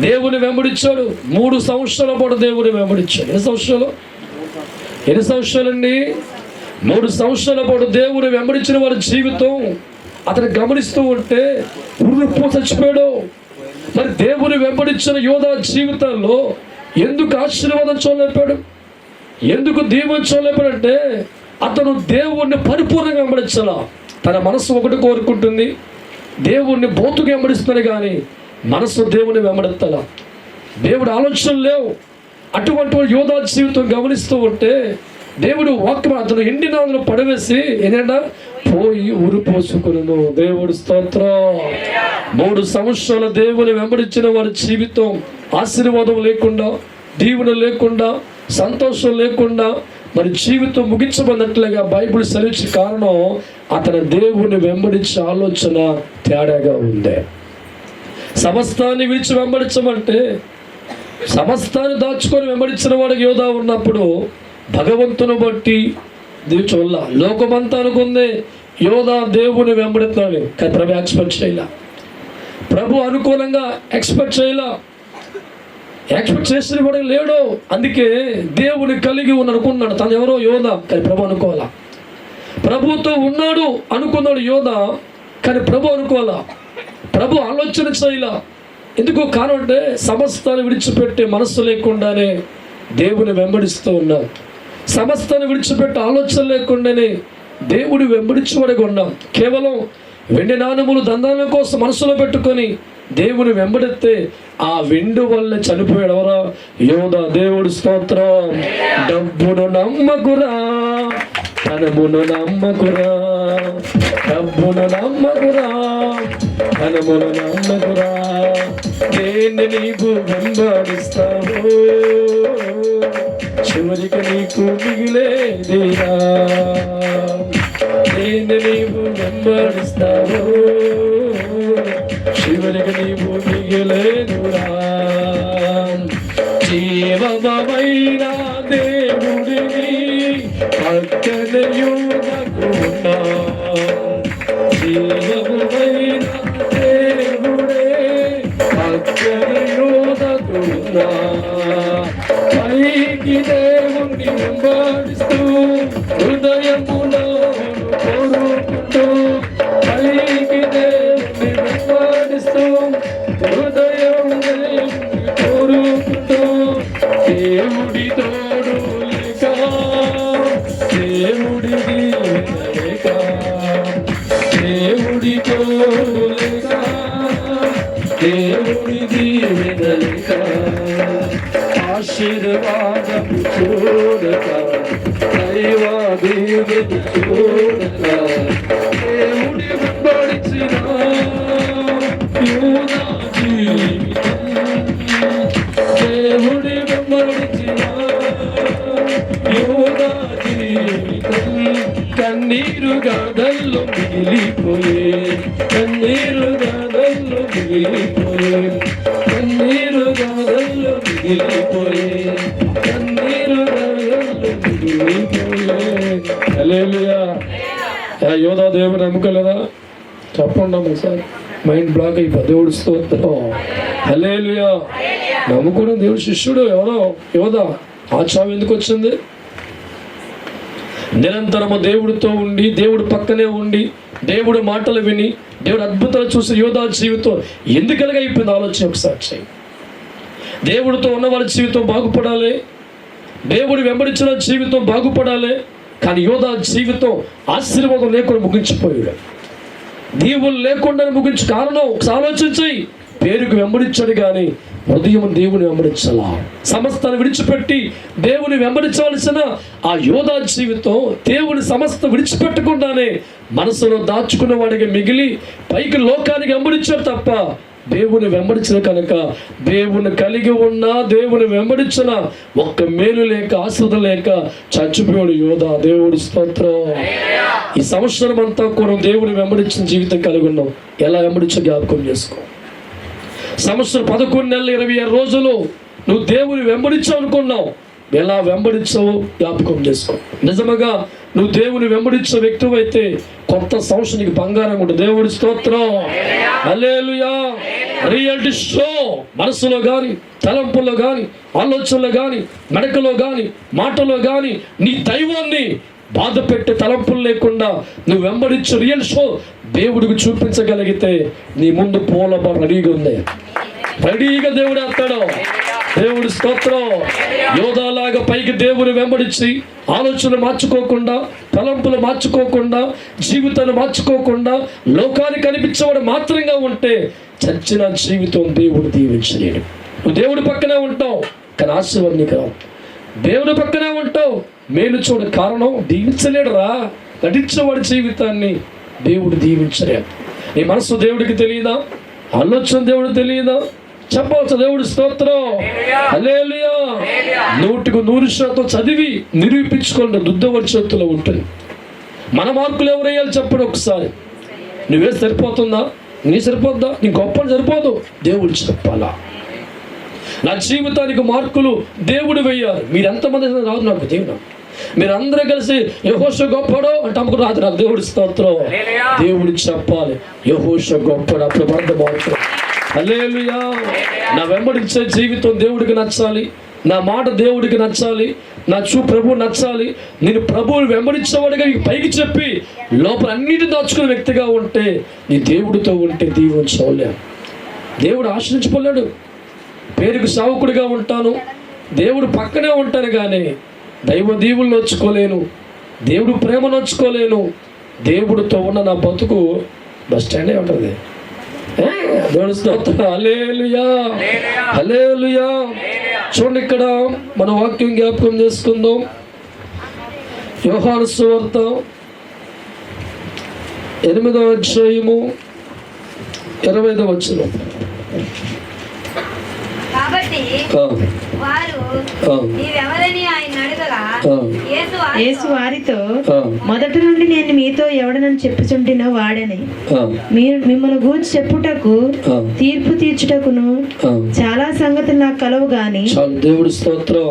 దేవుని వెంబడించాడు. 3 సంవత్సరాల పాటు దేవుని వెంబడించాడు. ఎన్ని సంవత్సరాలండి? 3 సంవత్సరాల పాటు దేవుని వెంబడించిన వారి జీవితం అతను గమనిస్తూ ఉంటే ఉరుపు చచ్చిపోయాడు. మరి దేవుని వెంబడించిన యోధా జీవితాల్లో ఎందుకు ఆశీర్వాదం చూడలేపాడు? ఎందుకు దీవెన చూడలేపాడంటే అతను దేవుణ్ణి పరిపూర్ణంగా వెంబడించాల. తన మనసు ఒకటి కోరుకుంటుంది, దేవుణ్ణి బోతుగా వెంబడిస్తున్నాడు, కానీ మనసు దేవుని వెంబడెత్తాల. దేవుడు ఆలోచనలు లేవు. అటువంటి యోధా జీవితం గమనిస్తూ ఉంటే దేవుడు వాక్యం అతను ఎండి నాదులు పడవేసి ఏంటంట పోయి ఊరు పోసుకును. దేవుడు స్తోత్రం. 3 సంవత్సరాల దేవుని వెంబడించిన వారి జీవితం ఆశీర్వాదం లేకుండా, దీవెన లేకుండా, సంతోషం లేకుండా మరి జీవితం ముగించబడినట్లుగా బైబిల్ సెలవించే కారణం అతను దేవుని వెంబడించే ఆలోచన తేడాగా ఉంది. సమస్తాన్ని విడిచి వెంబడించమంటే సమస్తాన్ని దాచుకొని వెంబడించిన వాడికి యోధా ఉన్నప్పుడు భగవంతుని బట్టి చూడాల. లోకమంతా అనుకుంది యోధా దేవుని వెంబడుతున్నాడు, కానీ ప్రభు ఎక్స్పెక్ట్ చేయాల. ప్రభు అనుకూలంగా ఎక్స్పెక్ట్ చేసిన వాడు లేడు. అందుకే దేవుని కలిగి అనుకున్నాడు తను ఎవరో యోధా, కానీ ప్రభు అనుకోవాలా. ప్రభుతో ఉన్నాడు అనుకున్నాడు యోధా, కానీ ప్రభు అనుకోవాలా. ప్రభు ఆలోచన చేయాల. ఎందుకు కారణం అంటే సమస్తాన్ని విడిచిపెట్టే మనస్సు లేకుండానే దేవుని వెంబడిస్తూ ఉన్నాం. సమస్తాన్ని విడిచిపెట్టే ఆలోచన లేకుండానే దేవుడు వెంబడించేవాడిగా ఉన్నాం. కేవలం వెండి నాణములు దందాల కోసం మనసులో పెట్టుకొని దేవుని వెంబడితే ఆ వెండి వల్ల చనిపోయాడు ఎవరా? యోధా. దేవుడు స్తోత్రం. డబ్బును నమ్మకురా, ధనమును నమ్మకురా, డబ్బును నమ్మకురా, ధనమును నమ్మకురా, నేను నీకు వెంబడిస్తావు, చివరికి నీకు మిగిలేదిరా. నేను నీవు వెంబడిస్తావు, చివరికి నీవు మిగిలేదురా. జీవమైన దేవుడిని పక్కనయున్నా, జీవమైన దేవుడే పక్కనయున్నా. పైకి దేవుణ్ణి వెంబడిస్తూ హృదయములో కోరుకుంటూ, పైకి దేవుణ్ణి వెంబడిస్తూ హృదయం కోరుకుంటూ, దేవుడి తోడు లేక, దేవుడి లేక, దేవుడి తోడు లేక, దేవుడి దీవెన లేక, ఆశీర్వాదం చూడక, దైవ దీవెన చూడక, దేవుడి వెంబడించిన యోధా జీవితం, దేవుడి వెంబడించిన యోధా జీవితం. కన్నీరు గాథల్లో మిగిలిపోయే, కన్నీరు గాథల్లో మిగిలిపోయే, కన్నీరు గాథల్లో మిగిలిపోయే, కన్నీరు గాథల్లో మిగిలిపోయే. హల్లెలూయా. యోధా దేవుని నమ్మకలేదా? చెప్పండి ఒకసారి. మైండ్ బ్లాక్ అయిపో. దేవుడు స్తోత్రం. హల్లెలూయా. నమ్ముకున్న దేవుడు శిష్యుడు ఎవరో యోధా. ఆ చావు ఎందుకు వచ్చింది? నిరంతరము దేవుడితో ఉండి, దేవుడు పక్కనే ఉండి, దేవుడు మాటలు విని, దేవుడు అద్భుతాలు చూసి యోధా జీవితం ఎందుకు అయిపోయింది ఆలోచన ఒకసారి చేయి. దేవుడితో ఉన్న వాళ్ళ జీవితం బాగుపడాలి, దేవుడు వెంబడించిన జీవితం బాగుపడాలి, కానీ యోధా జీవితం ఆశీర్వాదం లేకుండా ముగించిపోయాడు. దీవులు లేకుండా ముగించు కారణం ఒకసారి ఆలోచించి. పేరుకు వెంబడించాడు కానీ హృదయం దేవుని వెంబడించాలా. సమస్తాన్ని విడిచిపెట్టి దేవుని వెంబడించవలసిన ఆ యోధా జీవితం దేవుని సమస్త విడిచిపెట్టకుండానే మనసులో దాచుకున్న వాడికి మిగిలి పైకి లోకానికి వెంబడించాడు తప్ప దేవుని వెంబడించిన కనుక దేవుని కలిగి ఉన్నా దేవుని వెంబడించిన ఒక్క మేలు లేక ఆశ్రదం లేక చచ్చిపోయాడు యోధా. దేవుడి స్తోత్రం. ఈ సంవత్సరం అంతా కూడా దేవుని వెంబడించిన జీవితం కలిగి ఉన్నాం. ఎలా వెంబడించో జ్ఞాపకం చేసుకో. సంవత్సరం 11 నెలలు 26 రోజులు నువ్వు దేవుని వెంబడించావు అనుకున్నావు. ఎలా వెంబడించావు జ్ఞాపకం చేసుకో. నిజముగా నువ్వు దేవుని వెంబడించే వ్యక్తి అయితే కొత్త సంవత్సరం నీకు బంగారం ఉంటుంది. దేవుడి స్తోత్రం. హల్లెలూయా. రియాలిటీ షో మనసులో కానీ తలంపుల్లో కానీ ఆలోచనలో కానీ నడకలో కానీ మాటలో కానీ నీ దైవాన్ని బాధ పెట్టే తలంపులు లేకుండా నువ్వు వెంబడించే రియల్ షో దేవుడికి చూపించగలిగితే నీ ముందు పూల రెడీగా ఉంది. రెడీగా దేవుడు వస్తాడు. దేవుడి స్తోత్రం. యోధాలాగా పైకి దేవుని వెంబడించి ఆలోచనలు మార్చుకోకుండా తలంపులు మార్చుకోకుండా జీవితాన్ని మార్చుకోకుండా లోకానికి కనిపించేవాడు మాత్రంగా ఉంటే చచ్చిన జీవితం దేవుడు దీవించలేడు. నువ్వు దేవుడి పక్కనే ఉంటావు కానీ ఆశీర్వాదం నీకు రావు. దేవుడి పక్కనే ఉంటావు మేలు చూడ కారణం దీవించలేడురా. నటించేవాడి జీవితాన్ని దేవుడు దీవించలేడు. నీ మనసు దేవుడికి తెలియదా? ఆలోచన దేవుడికి తెలియదా? చెప్పవచ్చు. దేవుడి స్తోత్రం. హల్లెలూయా. 100% చదివి నిరూపించుకోండి. దుద్దవరి చేతుల్లో ఉంటుంది. మన మార్కులు ఎవరు వేయాలి చెప్పండి ఒకసారి. నువ్వే సరిపోతుందా? నీ సరిపోద్దా? నీ గొప్ప సరిపోదు. దేవుడు చెప్పాలా. నా జీవితానికి మార్కులు దేవుడు వేయాలి. మీరు ఎంతమంది రాదు నాకు దేవుడు. మీరు అందరూ కలిసి యెహోషువ గొప్పడో అంటే అమ్మకు రాదు నాకు. దేవుడి స్తోత్రం. దేవుడు చెప్పాలి యెహోషువ గొప్పడు. అప్పుడు పడ్డ మార్కులు. హల్లెలూయా. నా వెంబడించే జీవితం దేవుడికి నచ్చాలి. నా మాట దేవుడికి నచ్చాలి. నా ప్రభు నచ్చాలి. నేను ప్రభువుని వెంబడించేవాడిగా నీకు పైకి చెప్పి లోపల అన్నిటిని దాచుకునే వ్యక్తిగా ఉంటే నీ దేవుడితో ఉంటే దీవించలేం. దేవుడు ఆశ్రయించుకోలేడు. పేరుకు సావుకుడిగా ఉంటాను, దేవుడు పక్కనే ఉంటాను కానీ దైవ దీవులు నోచుకోలేను, దేవుడు ప్రేమ నోచుకోలేను. దేవుడితో ఉన్న నా బతుకు బస్ స్టాండే ఉంటుంది. దేవుడి స్తోత్రం. హల్లెలూయా. హల్లెలూయా. చూడండి ఇక్కడ మన వాక్యం జ్ఞాపకం చేసుకుందాం. యోహాను సువార్త 8వ అధ్యాయము 25వ వచనం. కాబట్టి వారు నీవెవరని ఆయన అడగగా యేసు వారితో మొదటి నుండి నేను మీతో ఎవడనని చెప్పుచుంటినో వాడని మీరు మిమ్మల్ని గూర్చి చెప్పుటకు తీర్పు తీర్చుటకును చాలా సంగతులు నాకు కలవు గాని. దేవుడి స్తోత్రం.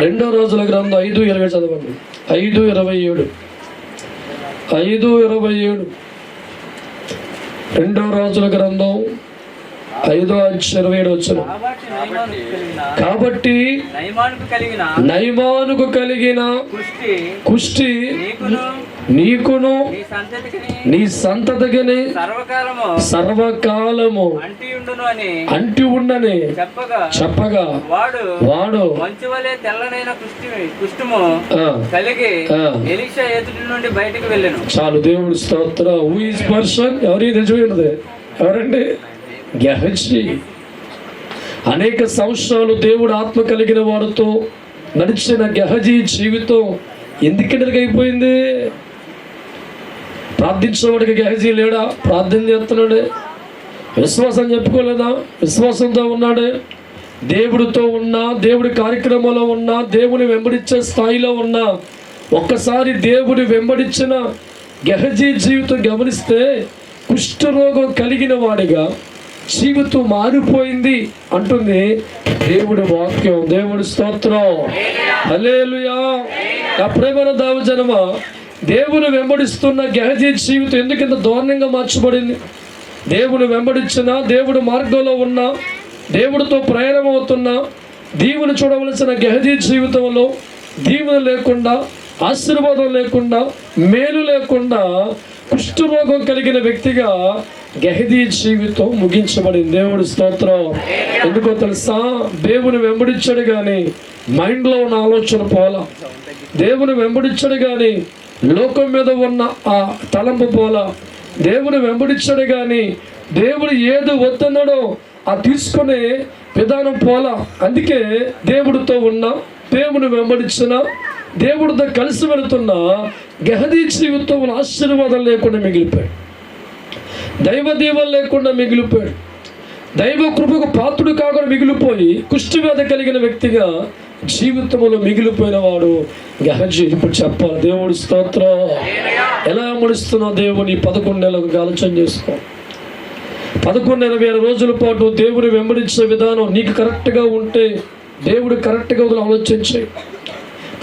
2వ రోజుల గ్రంథం 5:20 చదవండి. 5:27. 5:27. 2వ రోజుల గ్రంథం 5:27 వచనం. కాబట్టి నయమానుకు కలిగిన కుష్టి నీకును నీ సంతతికిని సర్వకాలము అంటి ఉండని చెప్పగా వాడు చాలు. దేవుడి స్తోత్రం. Who is person? ఎవరికి తెలిసిపోయినది? ఎవరండి? గెహజీ. అనేక సంవత్సరాలు దేవుడు ఆత్మ కలిగిన వారితో నడిచిన గెహజీ జీవితం ఎందుకు అయిపోయింది? ప్రార్థించేవాడికి గెహజీ లేడా? ప్రార్థన చేస్తున్నాడే. విశ్వాసం చెప్పుకోలేదా? విశ్వాసంతో ఉన్నాడే. దేవుడితో ఉన్నా, దేవుడి కార్యక్రమంలో ఉన్నా, దేవుని వెంబడించే స్థాయిలో ఉన్నా, ఒక్కసారి దేవుడి వెంబడించిన గెహజీ జీవితం గమనిస్తే కుష్ఠరోగం కలిగిన వాడిగా జీవితం మారిపోయింది అంటుంది దేవుడి వాక్యం. దేవుడి స్తోత్రం. హల్లెలూయా. నా ప్రేమల దైవజనమా, దేవుని వెంబడిస్తున్న గెహజీ జీవితం ఎందుకు ఇంత దారుణంగా మార్చబడింది? దేవుని వెంబడించిన, దేవుడి మార్గంలో ఉన్న, దేవుడితో ప్రయాణం అవుతున్న, దీవుని చూడవలసిన గెహజీ జీవితంలో దీవెన లేకుండా, ఆశీర్వాదం లేకుండా, మేలు లేకుండా కుష్ఠరోగం కలిగిన వ్యక్తిగా గెహజీ జీవితం ముగించబడింది. దేవుడి స్తోత్రం. ఎందుకో తెలుసా? దేవుని వెంబడించాడు కానీ మైండ్లో ఉన్న ఆలోచన పోలా. దేవుని వెంబడించాడు కానీ లోకం మీద ఉన్న ఆ తలంపు పోలా. దేవుని వెంబడించాడు కానీ దేవుడు ఏది వద్దన్నాడో ఆ తీసుకునే విధానం పోలా. అందుకే దేవుడితో ఉన్న, దేవుని వెంబడించిన, దేవుడితో కలిసి వెళుతున్న గెహజీ జీవితంలో ఆశీర్వాదం లేకుండా మిగిలిపోయాడు, దైవ దీవెన లేకుండా మిగిలిపోయాడు, దైవ కృపకు పాత్రుడు కాకుండా మిగిలిపోయి కుష్ఠవ్యాధి కలిగిన వ్యక్తిగా జీవితంలో మిగిలిపోయిన వాడు గెహజీ. ఇప్పుడు చెప్పాలి, దేవుడి స్తోత్రం. ఎలా ముడుస్తున్నావు దేవుని 11 నెలలకు ఆలోచన చేసుకో. 11,000 రోజుల పాటు దేవుని వెంబడించే విధానం నీకు కరెక్ట్గా ఉంటే, దేవుడు కరెక్ట్గా ఆలోచించి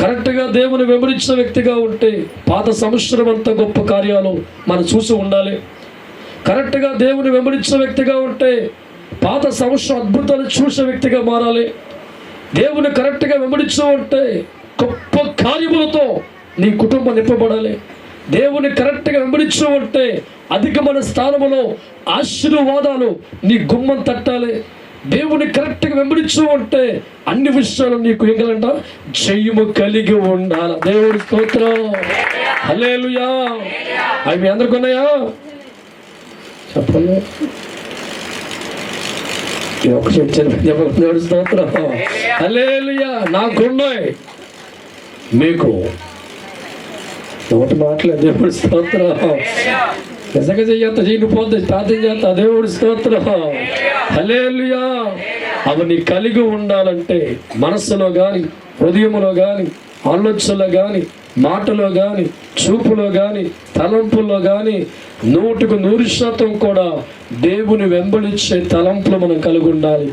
కరెక్ట్గా దేవుని వెంబడించిన వ్యక్తిగా ఉంటే, పాత సంవత్సరం అంతా గొప్ప కార్యాలు మనం చూసి ఉండాలి. కరెక్ట్గా దేవుని వెంబడించిన వ్యక్తిగా ఉంటే పాత సంవత్సరం అద్భుతాలు చూసే వ్యక్తిగా మారాలి. దేవుని కరెక్ట్గా వెంబడించు ఉంటే గొప్ప కార్యములతో నీ కుటుంబం నింపబడాలి. దేవుని కరెక్ట్గా వెంబడించు ఉంటే అధికమైన స్థానంలో ఆశీర్వాదాలు నీ గుమ్మం తట్టాలి. దేవుని కరెక్ట్గా వెంబడించు ఉంటే అన్ని విషయాలు నీకు ఎంగలంట జయము కలిగి ఉండాలి. దేవుడి స్తోత్రం. హల్లెలూయా. అవి అందరికి ఉన్నాయా చెప్పండి. ఒక దేవుడి స్తోత్రం. హల్లెలూయా. నాకున్నాయి, మీకు ఒకటి మాట్లాడు. దేవుడి స్తోత్రం. నిజంగా చెయ్యత్త చేయకపోతే ప్రార్థన చేస్తా. దేవుడి స్తోత్రం. హల్లెలూయా. అవన్నీ కలిగి ఉండాలంటే మనస్సులో కానీ, హృదయంలో కానీ, ఆలోచనలో కానీ, మాటలో కానీ, చూపులో కానీ, తలంపుల్లో కానీ 100% కూడా దేవుని వెంబడించే తలంపులు మనం కలిగి ఉండాలి,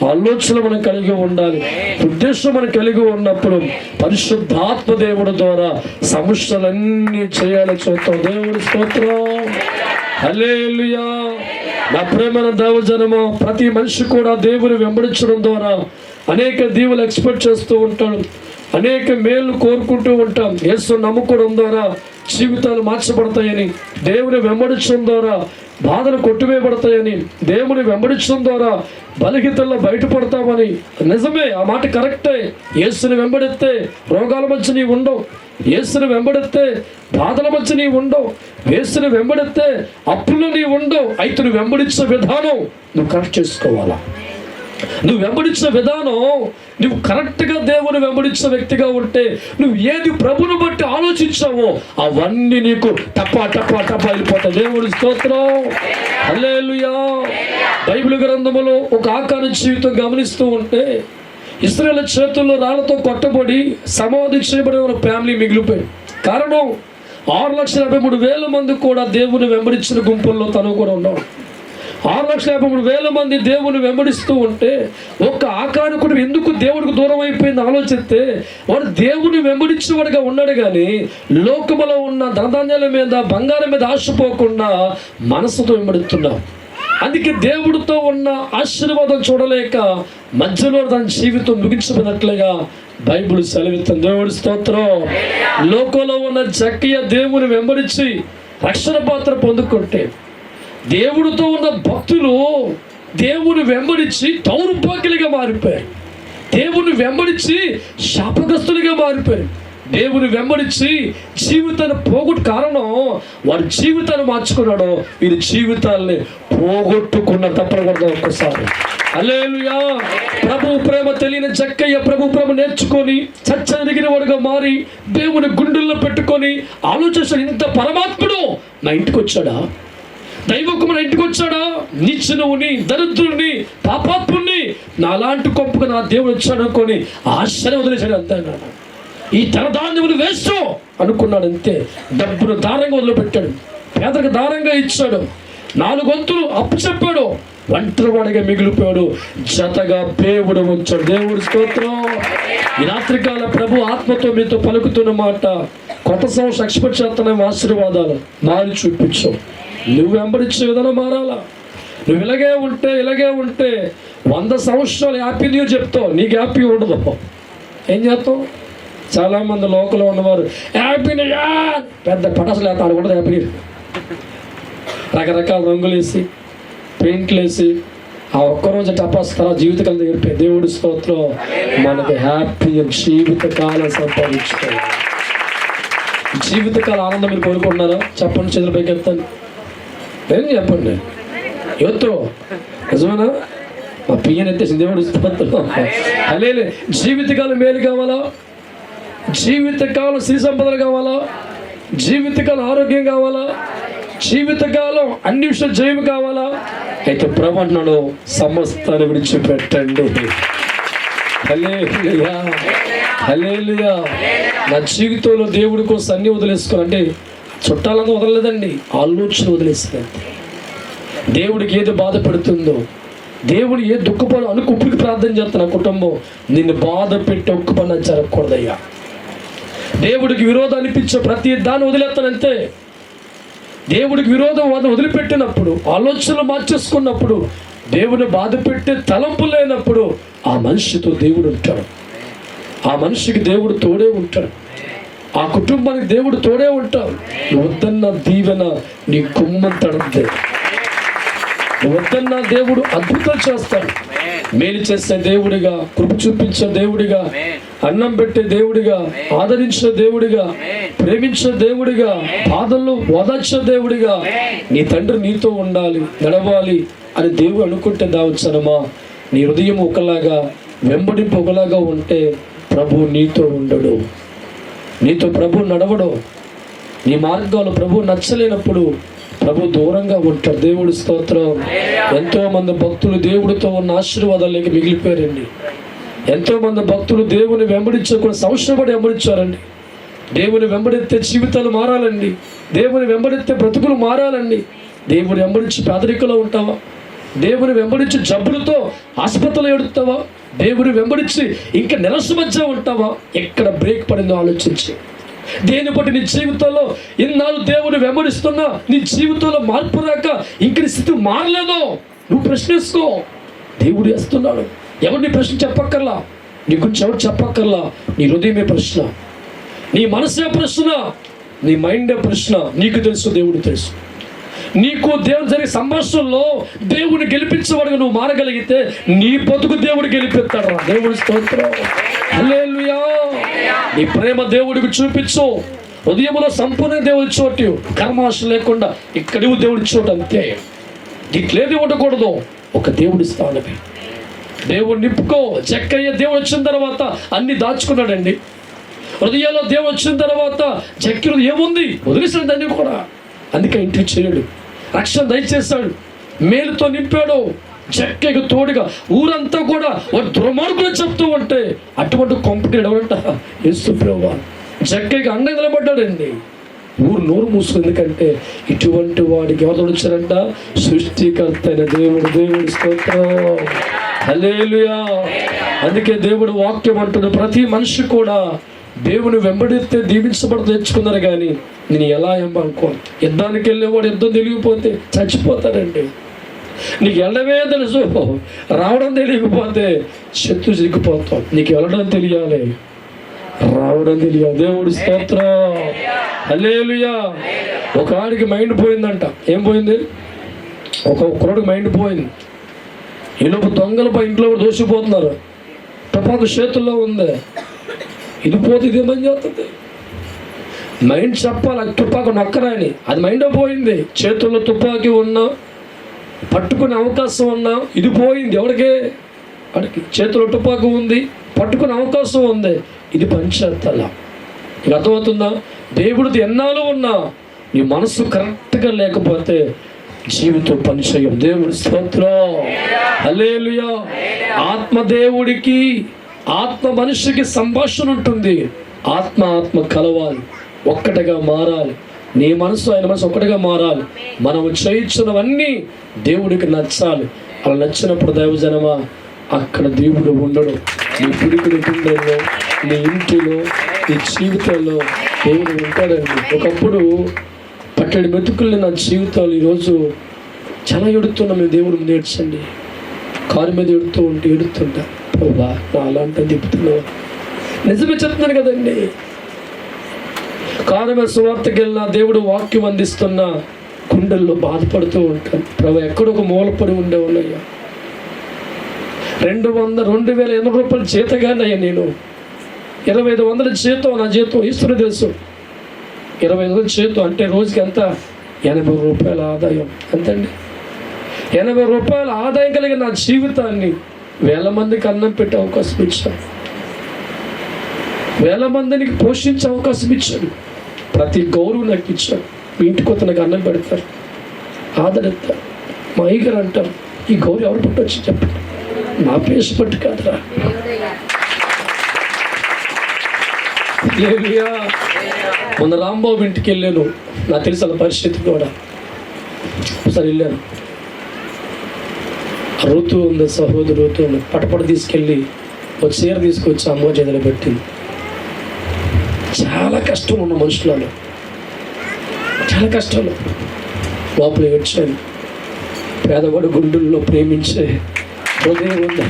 ఆలోచనలు మనం కలిగి ఉండాలి, ఉద్దేశం మనం కలిగి ఉన్నప్పుడు పరిశుద్ధాత్మ దేవుడి ద్వారా సమస్యలన్నీ చేయాలి. చూస్తాం. దేవుడి స్తోత్రం. హల్లెలూయా. నా ప్రేమైన దైవజనము, ప్రతి మనిషి కూడా దేవుని వెంబడించడం ద్వారా అనేక దీవులు ఎక్స్పెక్ట్ చేస్తూ ఉంటాడు, అనేక మేలు కోరుకుంటూ ఉంటాం. యేసు నమ్ముకోవడం ద్వారా జీవితాలు మార్చబడతాయని, దేవుని వెంబడించడం ద్వారా బాధలు కొట్టివేయబడతాయని, దేవుని వెంబడించడం ద్వారా బలహీనతల్లో బయటపడతామని. నిజమే, ఆ మాట కరెక్టే. యేసుని వెంబడిస్తే రోగాల మధ్య నీవు ఉండవు, యేసుని వెంబడిస్తే బాధల మధ్య నీవు ఉండవు, యేసుని వెంబడిస్తే అప్పుల్లో నీవు ఉండవు. అయితే నువ్వు వెంబడించే విధానం నువ్వు కరెక్ట్ చేసుకోవాలా. నువ్వు వెంబడించిన విధానం నువ్వు కరెక్ట్గా దేవుని వెంబడించిన వ్యక్తిగా ఉంటే, నువ్వు ఏది ప్రభుని బట్టి ఆలోచించావో అవన్నీ నీకు టపా టపా టపా వెళ్ళిపోతాయి. దేవుడి స్తోత్రం. హల్లెలూయా. బైబిల్ గ్రంథములో ఒక ఆకార జీవితం గమనిస్తూ ఉంటే, ఇశ్రాయేలు చేతుల్లో రాళ్లతో కొట్టబడి సమాధి చేయబడిన ఫ్యామిలీ మిగిలిపోయింది. కారణం 6,53,000 మంది కూడా దేవుని వెంబడించిన గుంపుల్లో తను కూడా ఉన్నాడు. 6,53,000 మంది దేవుని వెంబడిస్తూ ఉంటే ఒక్క ఆకారకుడు ఎందుకు దేవుడికి దూరం అయిపోయింది ఆలోచిస్తే, వాడు దేవుని వెంబడించేవాడుగా ఉన్నాడు కానీ లోకములో ఉన్న ధనధాన్యాల మీద, బంగారం మీద ఆశపోకుండా మనసుతో వెంబడుతున్నాడు. అందుకే దేవుడితో ఉన్న ఆశీర్వాదం చూడలేక మధ్యలో తన జీవితం ముగించబడినట్లుగా బైబిల్ సెలవిస్తుంది. దేవుడి స్తోత్రం. లోకంలో ఉన్న జక్కయ్య దేవుని వెంబడించి రక్షణ పాత్ర పొందుకుంటే, దేవుడితో ఉన్న భక్తులు దేవుని వెంబడించి దౌర్భాగ్యులుగా మారిపోయారు, దేవుని వెంబడించి శాపగ్రస్తులుగా మారిపోయారు, దేవుని వెంబడించి జీవితాన్ని పోగొట్టు కారణం వారి జీవితాన్ని మార్చుకున్నాడు, వీరి జీవితాన్ని పోగొట్టుకున్న తప్పకూడదు. ఒక్కసారి హల్లెలూయా. ప్రభు ప్రేమ తెలియని జక్కయ్య ప్రభు ప్రేమ నేర్చుకొని చచ్చనిగిన వాడుగా మారి దేవుని గుండెల్లో పెట్టుకొని ఆలోచించాడు, ఇంత పరమాత్ముడు నా ఇంటికి వచ్చాడా, దైవకుడు నా ఇంటికి వచ్చాడా, నీచుని, దరిద్రుని, పాపాత్ముని నా అలాంటి గొప్పగా నా దేవుడు వచ్చాడు అనుకొని ఆశ్చర్యం వదిలేశాడు. అంతే ఈ ధనధాన్యములు వేస్తూ అనుకున్నాడు. అంతే. డబ్బును దారంగా వదిలిపెట్టాడు, పేదలకు దారంగా ఇచ్చాడు, 4 వంతులు అప్పు చెప్పాడు, ఒంటరివాడిగా మిగిలిపోయాడు, జతగా దేవుడు ఉంచాడు. దేవుడి స్తోత్రం. ఈ రాత్రికాల ప్రభు ఆత్మతో మీతో పలుకుతున్న మాట, కొత్త సంవత్సరం ఎక్స్పెక్ట్ చేస్తున్నాం ఆశీర్వాదాలు మారి చూపించు. నువ్వు వెంబడించే విధానం మారాలా. నువ్వు ఇలాగే ఉంటే 100 సంవత్సరాలు హ్యాపీ న్యూ చెప్తావు, నీకు హ్యాపీ ఉండదు. ఏం చేస్తావు? చాలామంది లోకల్లో ఉన్నవారు హ్యాపీ న్యూ ఇయర్ పెద్ద పటాసులు వేస్తా, అది కూడా హ్యాపీ న్యూ, రకరకాల రంగులు వేసి పెయింట్లు వేసి ఆ ఒక్కరోజు టపాస్తారా జీవితకాలం దగ్గర. దేవుడి స్తోత్రం. మనకి హ్యాపీ జీవితకాలం సంపాదించుకోవాలి. జీవితకాల ఆనందం మీరు కోరుకుంటున్నారా? చెప్పండి, చేతుల పైకి ఎత్తండి. ఏం చెప్పండి, ఎత్తు. నిజమేనా? మా పియ్యనైతే దేవుడు స్తోత్రం. హల్లెలూయా. జీవితకాలం మేలు కావాలా? జీవితకాలం సిరి సంపదలు కావాలా? జీవితకాలం ఆరోగ్యం కావాలా? జీవితకాలం అన్ని విషయాలు జయం కావాలా? అయితే ప్రభు అంటున్నాడు, సమస్తాన్ని విడిచిపెట్టండి. హల్లెలూయా, హల్లెలూయా. నా జీవితంలో దేవుడి కోసం అన్ని వదిలేసుకోవాలంటే చుట్టాలంతా వదలలేదండి, ఆలోచన వదిలేసిందండి. దేవుడికి ఏది బాధ పెడుతుందో, దేవుడు ఏ దుఃఖపడు అనుకుప్పటికి ప్రార్థన చేస్తున్న కుటుంబం నిన్ను బాధ పెట్టి ఒక్క పని జరగకూడదయ్యా. దేవుడికి విరోధం అనిపించే ప్రతి దాన్ని వదిలేస్తానంతే. దేవుడికి విరోధం వదిలిపెట్టినప్పుడు, ఆలోచనలు మార్చేసుకున్నప్పుడు, దేవుని బాధ పెట్టే తలంపు లేనప్పుడు ఆ మనిషితో దేవుడు ఉంటాడు. ఆ మనిషికి దేవుడు తోడే ఉంటాడు. ఆ కుటుంబానికి దేవుడు తోడే ఉంటాడు. నువ్వు వద్దన్న దీవెన నీ కుమ్మం తడద్దే. నువ్వు వద్దన్న దేవుడు అద్భుతాలు చేస్తాడు. మేలు చేసే దేవుడిగా, కృప చూపించే దేవుడిగా, అన్నం పెట్టే దేవుడిగా, ఆదరించే దేవుడిగా, ప్రేమించే దేవుడిగా, బాధల్లో ఓదార్చే దేవుడిగా నీ తండ్రి నీతో ఉండాలి, నడవాలి అని దేవుడు అనుకుంటే దావచ్చనమా, నీ హృదయం ఒకలాగా, వెంబడింపు ఒకలాగా ఉంటే ప్రభు నీతో ఉండడు, నీతో ప్రభు నడవడు. నీ మార్గాలు ప్రభు నచ్చలేనప్పుడు ప్రభు దూరంగా ఉంటాడు. దేవుడి స్తోత్రం. ఎంతో మంది భక్తులు దేవుడితో ఉన్న ఆశీర్వాదాలకి మిగిలిపోయారండి. ఎంతో మంది భక్తులు దేవుని వెంబడించకుండా సంవత్సరపడి వెంబడించారండి. దేవుని వెంబడితే జీవితాలు మారాలండి. దేవుని వెంబడితే బ్రతుకులు మారాలండి. దేవుని వెంబడించి పేదరికలో ఉంటావా? దేవుని వెంబడించి జబ్బులతో ఆసుపత్రిలో ఎడుతావా? దేవుని వెంబడించి ఇంకా నిరస మధ్య ఉంటావా? ఎక్కడ బ్రేక్ పడిందో ఆలోచించి, దేని బట్టి నీ జీవితంలో ఇన్నాళ్ళు దేవుని వెంబడిస్తున్నా నీ జీవితంలో మార్పు రాక ఇంక నీ స్థితి మారలేదో నువ్వు ప్రశ్నించుకో. దేవుడు వేస్తున్నాడు. ఎవరిని ప్రశ్న చెప్పక్కర్లా, నీ గురించి ఎవరు చెప్పక్కర్లా. నీ హృదయమే ప్రశ్న, నీ మనసే ప్రశ్న, నీ మైండే ప్రశ్న. నీకు తెలుసు, దేవుడు తెలుసు. నీకు దేవుడు జరిగే సంభాషణలో దేవుని గెలిపించేవాడుగా నువ్వు మారగలిగితే నీ బతుకు దేవుడు గెలిపిస్తాడు. దేవుడి స్తోత్రం. హల్లెలూయా. నీ ప్రేమ దేవుడికి చూపించు. హృదయంలో సంపూర్ణ దేవుడి చోటు, కర్మాశ లేకుండా ఇక్కడ దేవుడి చోటు అంతే. ఇట్లేది ఉండకూడదు, ఒక దేవుడి స్థానమే. దేవుడు నింపుకో. జక్కయ్య దేవుడు వచ్చిన తర్వాత అన్ని దాచుకున్నాడండి. హృదయాల్లో దేవుడు వచ్చిన తర్వాత జక్కిలో ఏముంది వదిలేసాడు దాన్ని కూడా. అందుకే ఇంటికి చేయడు, రక్షణ దయచేశాడు, మేలుతో నింపాడు. జక్కయ్యకు తోడుగా ఊరంతా కూడా వాడు దుర్మార్గులు చెప్తూ ఉంటే అటువంటి కాంపిటేట్ ఎవరంట? యేసు ప్రభువా. జక్కయ్యకి అండ నిలబడ్డాడండి. ఊరు నోరు మూసుకుంది. ఎందుకంటే ఇటువంటి వాడికి ఎవరు వచ్చారంట? సృష్టికర్త అయిన దేవుడు. దేవుడి స్తోత్రం. హల్లెలూయా. అందుకే దేవుడు వాక్యం అంటున్న ప్రతి మనిషి కూడా దేవుని వెంబడిస్తే దీవించబడి తెచ్చుకున్నారు. కానీ నేను ఎలా ఏమనుకో, యుద్ధానికి వెళ్ళేవాడు యుద్ధం తెలియకపోతే చచ్చిపోతాడండి. నీకు వెళ్ళడమే తెలుసు, రావడం తెలియకపోతే శత్రు చిక్కిపోతాం. నీకు వెళ్ళడం తెలియాలి, రావడం తెలియాలి. దేవుడి స్తోత్రం. హల్లెలూయా. ఒక ఆడికి మైండ్ పోయిందంట. ఏం పోయింది? ఒక కుర్రాడికి మైండ్ పోయింది. ఈలోపు దొంగలపై ఇంట్లో దోసిపోతున్నారు. తుపాకు చేతుల్లో ఉంది. ఇది పోతే ఇదేమని చేస్తుంది? మైండ్ చెప్పాలి తుపాకు నొక్కరా అని. అది మైండ్ పోయింది. చేతుల్లో తుపాకీ ఉన్నా, పట్టుకునే అవకాశం ఉన్నా ఇది పోయింది. ఎవరికి? వాడికి చేతిలో తుపాకు ఉంది, పట్టుకునే అవకాశం ఉంది. ఇది పనిచేస్తాల. నీకు అర్థమవుతుందా? దేవుడిది ఎన్నాళ్ళు ఉన్నా నీ మనసు కరెక్ట్గా లేకపోతే జీవితం పనిచేయం. దేవుడి స్తోత్రం. హల్లెలూయా. ఆత్మదేవుడికి ఆత్మ మనిషికి సంభాషణ ఉంటుంది. ఆత్మ కలవాలి, ఒక్కటిగా మారాలి. నీ మనసు ఆయన మనసు ఒక్కటిగా మారాలి. మనం చేయించినవన్నీ దేవుడికి నచ్చాలి. అలా నచ్చినప్పుడు దైవజనమా అక్కడ దేవుడు ఉండడు. నీ పిడికిడి గుండెల్లో, నీ ఇంటిలో, నీ జీవితంలో దేవుడు ఉంటాడండి. ఒకప్పుడు పట్టడి మెతుకుల్ని నా జీవితాలు ఈరోజు చాలా ఎడుతున్నా. మేము దేవుడు ముందు ఏడ్చండి. కారు మీద ఎడుతుంటా. ప్రభా నా అలాంటి తిప్పుతున్నావు. నిజమే చెప్తున్నాను కదండి. కారు మీద సువార్తకి వెళ్ళిన దేవుడు వాక్యం అందిస్తున్న గుండెల్లో బాధపడుతూ ఉంటాను. ప్రభా ఎక్కడో ఒక మూలపడి ఉండేవాళ్ళయ్యా. 2,800 రూపాయలు జీతగానయ్యా. నేను 2,500 జీతం. నా జీతం ఈశ్వరు తెలుసు. 2,500 జీతం అంటే రోజుకి ఎంత? 80 రూపాయల ఆదాయం. అంతండి. 80 రూపాయల ఆదాయం కలిగిన నా జీవితాన్ని 1000 మందికి అన్నం పెట్టే అవకాశం ఇచ్చాను, 1000 మందిని పోషించే అవకాశం ఇచ్చాను, ప్రతి గౌరవం నాకు ఇచ్చాను. మీ ఇంటికి కొత్త నాకు అన్నం పెడతారు, ఆదరిస్తారు. మా అయ్యగారు అంటారు, ఈ గౌరవం ఎవరు పుట్టొచ్చు చెప్పండి, నా పేసు పట్టు కాదురా. మొన్న రాంబాబు ఇంటికి వెళ్ళాను, నాకు తెలిసి అలా పరిస్థితి కూడా. ఒకసారి వెళ్ళాను, ఋతు ఉంది, సహోదరు ఋతు ఉంది, పటపట తీసుకెళ్ళి ఒక చీర తీసుకొచ్చి అమ్మ చేతిలో పెట్టింది. చాలా కష్టం ఉన్న మనుషులలో, చాలా కష్టాలు. లోపల వచ్చాను, పేదవాడు గుండెల్లో ప్రేమించే హృదయం ఉంది.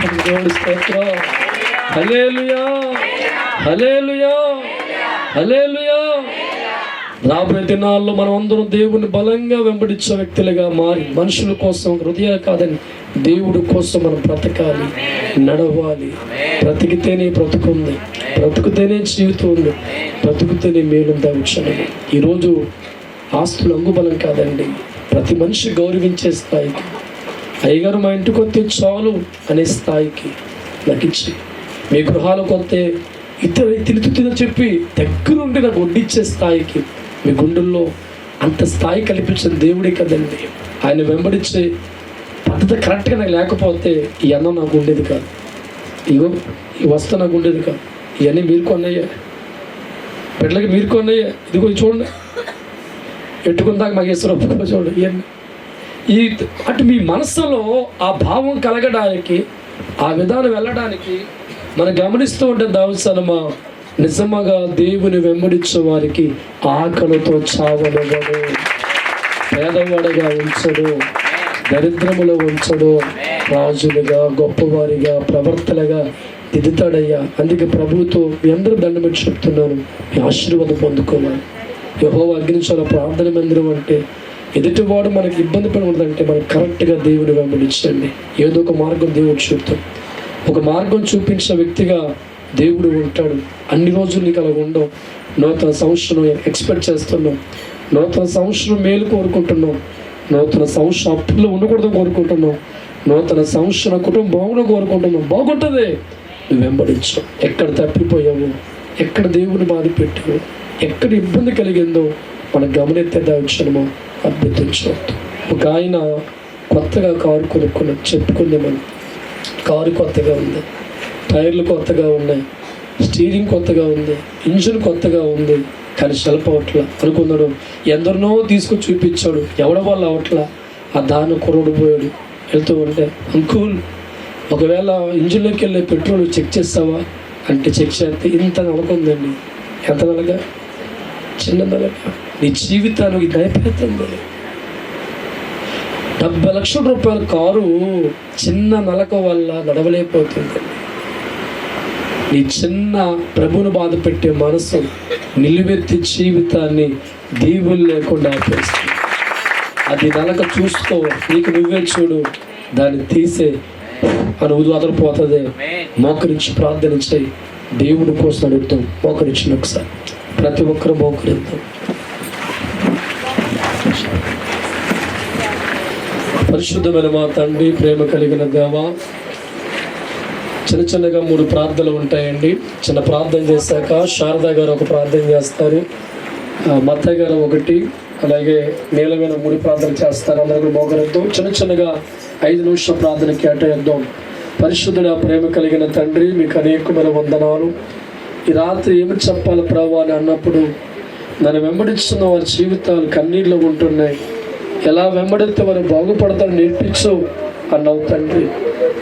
హల్లెలూయా, హల్లెలూయా, హల్లెలూయా. రాబోయే దినాల్లో మనం అందరం దేవుని బలంగా వెంబడించే వ్యక్తులుగా మారి మనుషుల కోసం, హృదయ కాదని దేవుడి కోసం మనం బ్రతకాలి, నడవాలి. బ్రతికితేనే బ్రతుకుంది, బ్రతుకుతేనే జీవితం ఉంది, బ్రతుకుతేనే మేలుందా వచ్చాను. ఈరోజు ఆస్తులు అంగుబలం కాదండి, ప్రతి మనిషి గౌరవించే స్థాయికి, అయ్యగారు మా ఇంటికి వస్తే చాలు అనే స్థాయికి నాకు ఇచ్చి, మీ గృహాలకు వస్తే ఇతర తిని చెప్పి దగ్గరుండి నాకు వడ్డిచ్చే స్థాయికి మీ గుండెల్లో అంత స్థాయి కల్పించిన దేవుడే కదండి. ఆయన వెంబడించే పద్ధతి కరెక్ట్గా నాకు లేకపోతే ఈ అన్నం నాకు ఉండేది కాదు, ఇగో ఈ వస్త్రం నాకు ఉండేది కాదు. ఇవన్నీ మీరు కొన్నయ్యా, బిడ్డలకి మీరు కొన్నయ్యా, ఇదిగో చూడండి, ఎట్టుకుందాక మాకు ఇస్తారు చూడండి. ఇవన్నీ ఈ అటు మీ మనసులో ఆ భావం కలగడానికి, ఆ విధానం వెళ్ళడానికి మనం గమనిస్తూ ఉంటే దావసనమా నిజంగా దేవుని వెంబడించే వారికి ఆకలితో చావనివ్వడు, పేదవాడిగా ఉంచడు, దరిద్రములో ఉంచడు, రాజులుగా గొప్పవారిగా ప్రవర్తనగా దిద్దుతాడయ్యా. అందుకే ప్రభుతో మీ అందరూ దండం పెట్టి చెప్తున్నాను, మీ ఆశీర్వాదం పొందుకోవాలి. యెహోవా అగ్నించాల ప్రార్థన మందిరం అంటే ఎదుటివాడు మనకి ఇబ్బంది పడకూడదంటే మనం కరెక్ట్గా దేవుని వెంబడించండి. ఏదో ఒక మార్గం దేవుడు చూపుతాం, ఒక మార్గం చూపించిన వ్యక్తిగా దేవుడు ఉంటాడు. అన్ని రోజులు నీకు అలా ఉండవు. నూతన సంవత్సరం ఎక్స్పెక్ట్ చేస్తున్నాం, నూతన సంవత్సరం మేలు కోరుకుంటున్నాం, నూతన సంవత్సరం అప్పుల్లో ఉండకూడదు కోరుకుంటున్నాం, నూతన సంవత్సరం కుటుంబం బాగుండా కోరుకుంటున్నాం. బాగుంటుంది, నువ్వు వెంబడించు. ఎక్కడ తప్పిపోయావు, ఎక్కడ దేవుని బాధ పెట్టావు, ఎక్కడ ఇబ్బంది కలిగిందో మనకు గమనెత్తేదా వచ్చామో అద్భుతించవద్దు. ఒక ఆయన కొత్తగా కారు కొనుక్కున్నాడు, చెప్పుకుందామని. కారు కొత్తగా ఉంది, టైర్లు కొత్తగా ఉన్నాయి, స్టీరింగ్ కొత్తగా ఉంది, ఇంజిన్ కొత్తగా ఉంది, కానీ సెల్ఫ్ అవట్లా. అనుకున్నాడు, ఎందరినో తీసుకొచ్చి చూపించాడు, ఎవడ వల్ల అవట్లా. ఆ దాన్ని కుర్రోడు పోయాడు. వెళ్తూ ఉంటే, అంకుల్ ఒకవేళ ఇంజిన్లోకి వెళ్ళే పెట్రోల్ చెక్ చేస్తావా అంటే, చెక్ చేస్తే ఇంత నలకుందండి. ఎంత నలగా? చిన్న నలగా. నీ జీవితానికి ఇది అయిపోతుంది. 70 లక్షల రూపాయల కారు చిన్న నలక వల్ల నడవలేకపోతుంది. నీ చిన్న ప్రభువును బాధ పెట్టే మనసు నిలువెత్తి జీవితాన్ని దీవులు లేకుండా ఆపేస్తుంది. అది నలక చూసుకో, నీకు నువ్వే చూడు, దాన్ని తీసే అనువుదు అదరిపోతుంది. మోకరించి ప్రార్థన చేయి, దేవుడి కోసం అడుగుతాం. మోకరించిన ఒకసారి ప్రతి ఒక్కరు మోకరిద్దాం. పరిశుద్ధమైన మా తండ్రి, ప్రేమ కలిగిన దేవా, చిన్న చిన్నగా 3 ప్రార్థనలు ఉంటాయండి. చిన్న ప్రార్థన చేశాక శారదా గారు ఒక ప్రార్థన చేస్తారు, మత్తయ్య గారు ఒకటి, అలాగే నీలమైన 3 ప్రార్థనలు చేస్తారు. అందరూ మోకరిద్దాం. చిన్న చిన్నగా 5 నిమిషాల ప్రార్థన కేటాయిద్దాం. పరిశుద్ధుడ ప్రేమ కలిగిన తండ్రి, మీకు అనేకమైన వందనాలు. ఈ రాత్రి ఏమి చెప్పాలి ప్రభు అని అన్నప్పుడు, నన్ను వెంబడిస్తున్న వారి జీవితాలు కన్నీళ్ళు ఉంటున్నాయి, ఎలా వెంబడితే వారు బాగుపడతారని నేర్పించు అన్నావు తండ్రి.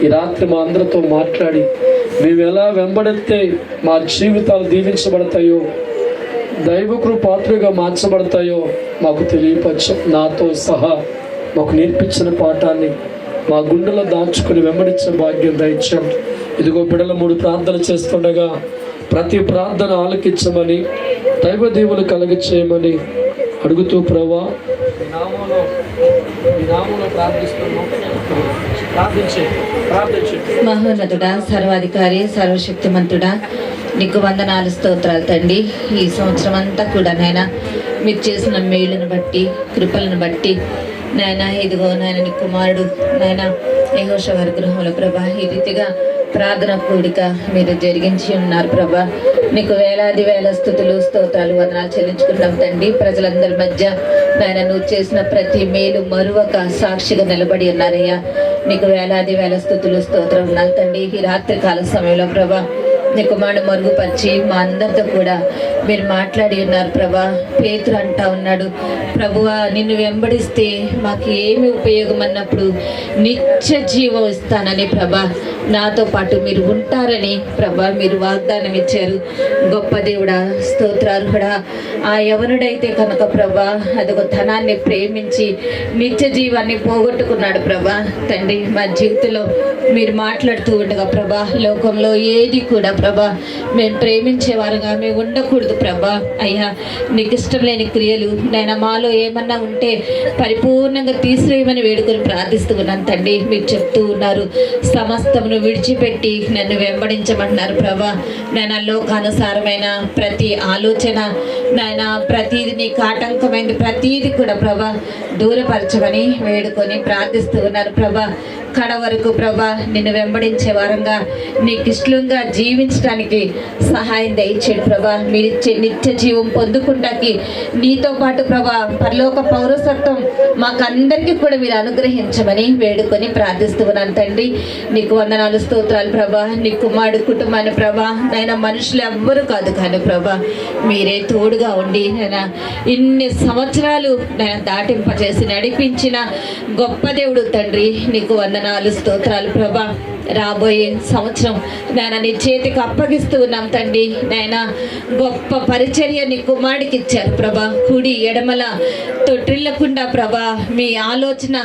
ఈ రాత్రి మా అందరితో మాట్లాడి, మేము ఎలా వెంబడితే మా జీవితాలు దీవించబడతాయో, దైవకృప పాత్రగా మార్చబడతాయో మాకు తెలియపరచు. నాతో సహా మాకు నేర్పించిన పాఠాన్ని మా గుండెలో దాచుకుని వెంబడించిన భాగ్యం దయచేయండి. ఇదిగో బిడ్డల 3 ప్రార్థనలు చేస్తుండగా ప్రతి ప్రార్థన ఆలకించమని, దైవ దేవులు కలగ చేయమని అడుగుతూ ప్రభా మహోన్నతుడా, సర్వాధికారి, సర్వశక్తిమంతుడా, నీకు వందనాలు, స్తోత్రాలు తండ్రి. ఈ సంవత్సరం అంతా కూడా నాయనా మీరు చేసిన మేలును బట్టి, కృపలను బట్టి నాయన ఇదిగో నాయన నీ కుమారుడు నాయన యెహోషువ వారి గృహంలో ప్రభా ఈ రీతిగా ప్రార్థన కూడిక మీరు జరిగించి ఉన్నారు ప్రభా. నీకు వేలాది వేల స్తుతులు స్తోత్రాలు వందనాలు చెల్లించుకుంటాం తండ్రి. ప్రజలందరి మధ్య నాయన నువ్వు చేసిన ప్రతి మేలు మరువక సాక్షిగా నిలబడి ఉన్నారయ్యా. నీకు వేలాది వేల స్తుతులు స్తోత్రం ఉన్నారు తండ్రి. ఈ రాత్రి కాల సమయంలో ప్రభా నీ కుమారుడు మరుగుపరిచి మా అందరితో కూడా మీరు మాట్లాడి ఉన్నారు ప్రభా. పేతురు అంటా ఉన్నాడు, ప్రభువా నిన్ను వెంబడిస్తే మాకు ఏమి ఉపయోగం అన్నప్పుడు నిత్య జీవం ఇస్తానని ప్రభా, నాతో పాటు మీరు ఉంటారని ప్రభా మీరు వాగ్దానం ఇచ్చారు. గొప్ప దేవుడా, స్తోత్రార్హుడా. ఆ యవనుడైతే కనుక ప్రభా అదొక ధనాన్ని ప్రేమించి నిత్య జీవాన్ని పోగొట్టుకున్నాడు ప్రభా. తండ్రి మా జీవితంలో మీరు మాట్లాడుతూ ఉండగా ప్రభా, లోకంలో ఏది కూడా ప్రభా మేము ప్రేమించేవారుగా మేము ఉండకూడదు ప్రభా. అయ్యా నీకు ఇష్టం లేని క్రియలు నేను మాలో ఏమన్నా ఉంటే పరిపూర్ణంగా తీసివేయమని వేడుకొని ప్రార్థిస్తూ ఉన్నాను తండ్రి. మీరు చెప్తూ ఉన్నారు సమస్తమును విడిచిపెట్టి నన్ను వెంబడించమంటున్నారు ప్రభా. నేను లోకానుసారమైన ప్రతి ఆలోచన నాయన ప్రతీది నీకు ఆటంకమైంది ప్రతీది కూడా ప్రభా దూరపరచమని వేడుకొని ప్రార్థిస్తూ ఉన్నారు ప్రభా. కడ వరకు ప్రభా నిన్ను వెంబడించే వారంగా నీకు ఇష్టంగా జీవించడానికి సహాయం దయచేయండి ప్రభా. మీరిచ్చే నిత్య జీవం పొందుకుంటాకి నీతో పాటు ప్రభా పరలోక పౌరసత్వం మాకందరికీ కూడా మీరు అనుగ్రహించమని వేడుకొని ప్రార్థిస్తూ ఉన్నాను తండ్రి. నీకు వందనాలు స్తోత్రాలు ప్రభా. నీ కుమారుడు కుటుంబాన్ని ప్రభా నాయన మనుషులు ఎవ్వరు కాదు కానీ ప్రభా మీరే తోడుగా ఉండి నేను ఇన్ని సంవత్సరాలు నేను దాటింపజేసి నడిపించిన గొప్ప దేవుడు తండ్రి. నీకు వందనాలు స్తోత్రాలు ప్రభా. రాబోయే సంవత్సరం నాయన నీ చేతికి అప్పగిస్తూ ఉన్నాం తండ్రి. నాయన గొప్ప పరిచర్య నీ కుమారుడికి ఇచ్చారు ప్రభా. కుడి ఎడమల తొట్టిల్లకుండా ప్రభా మీ ఆలోచన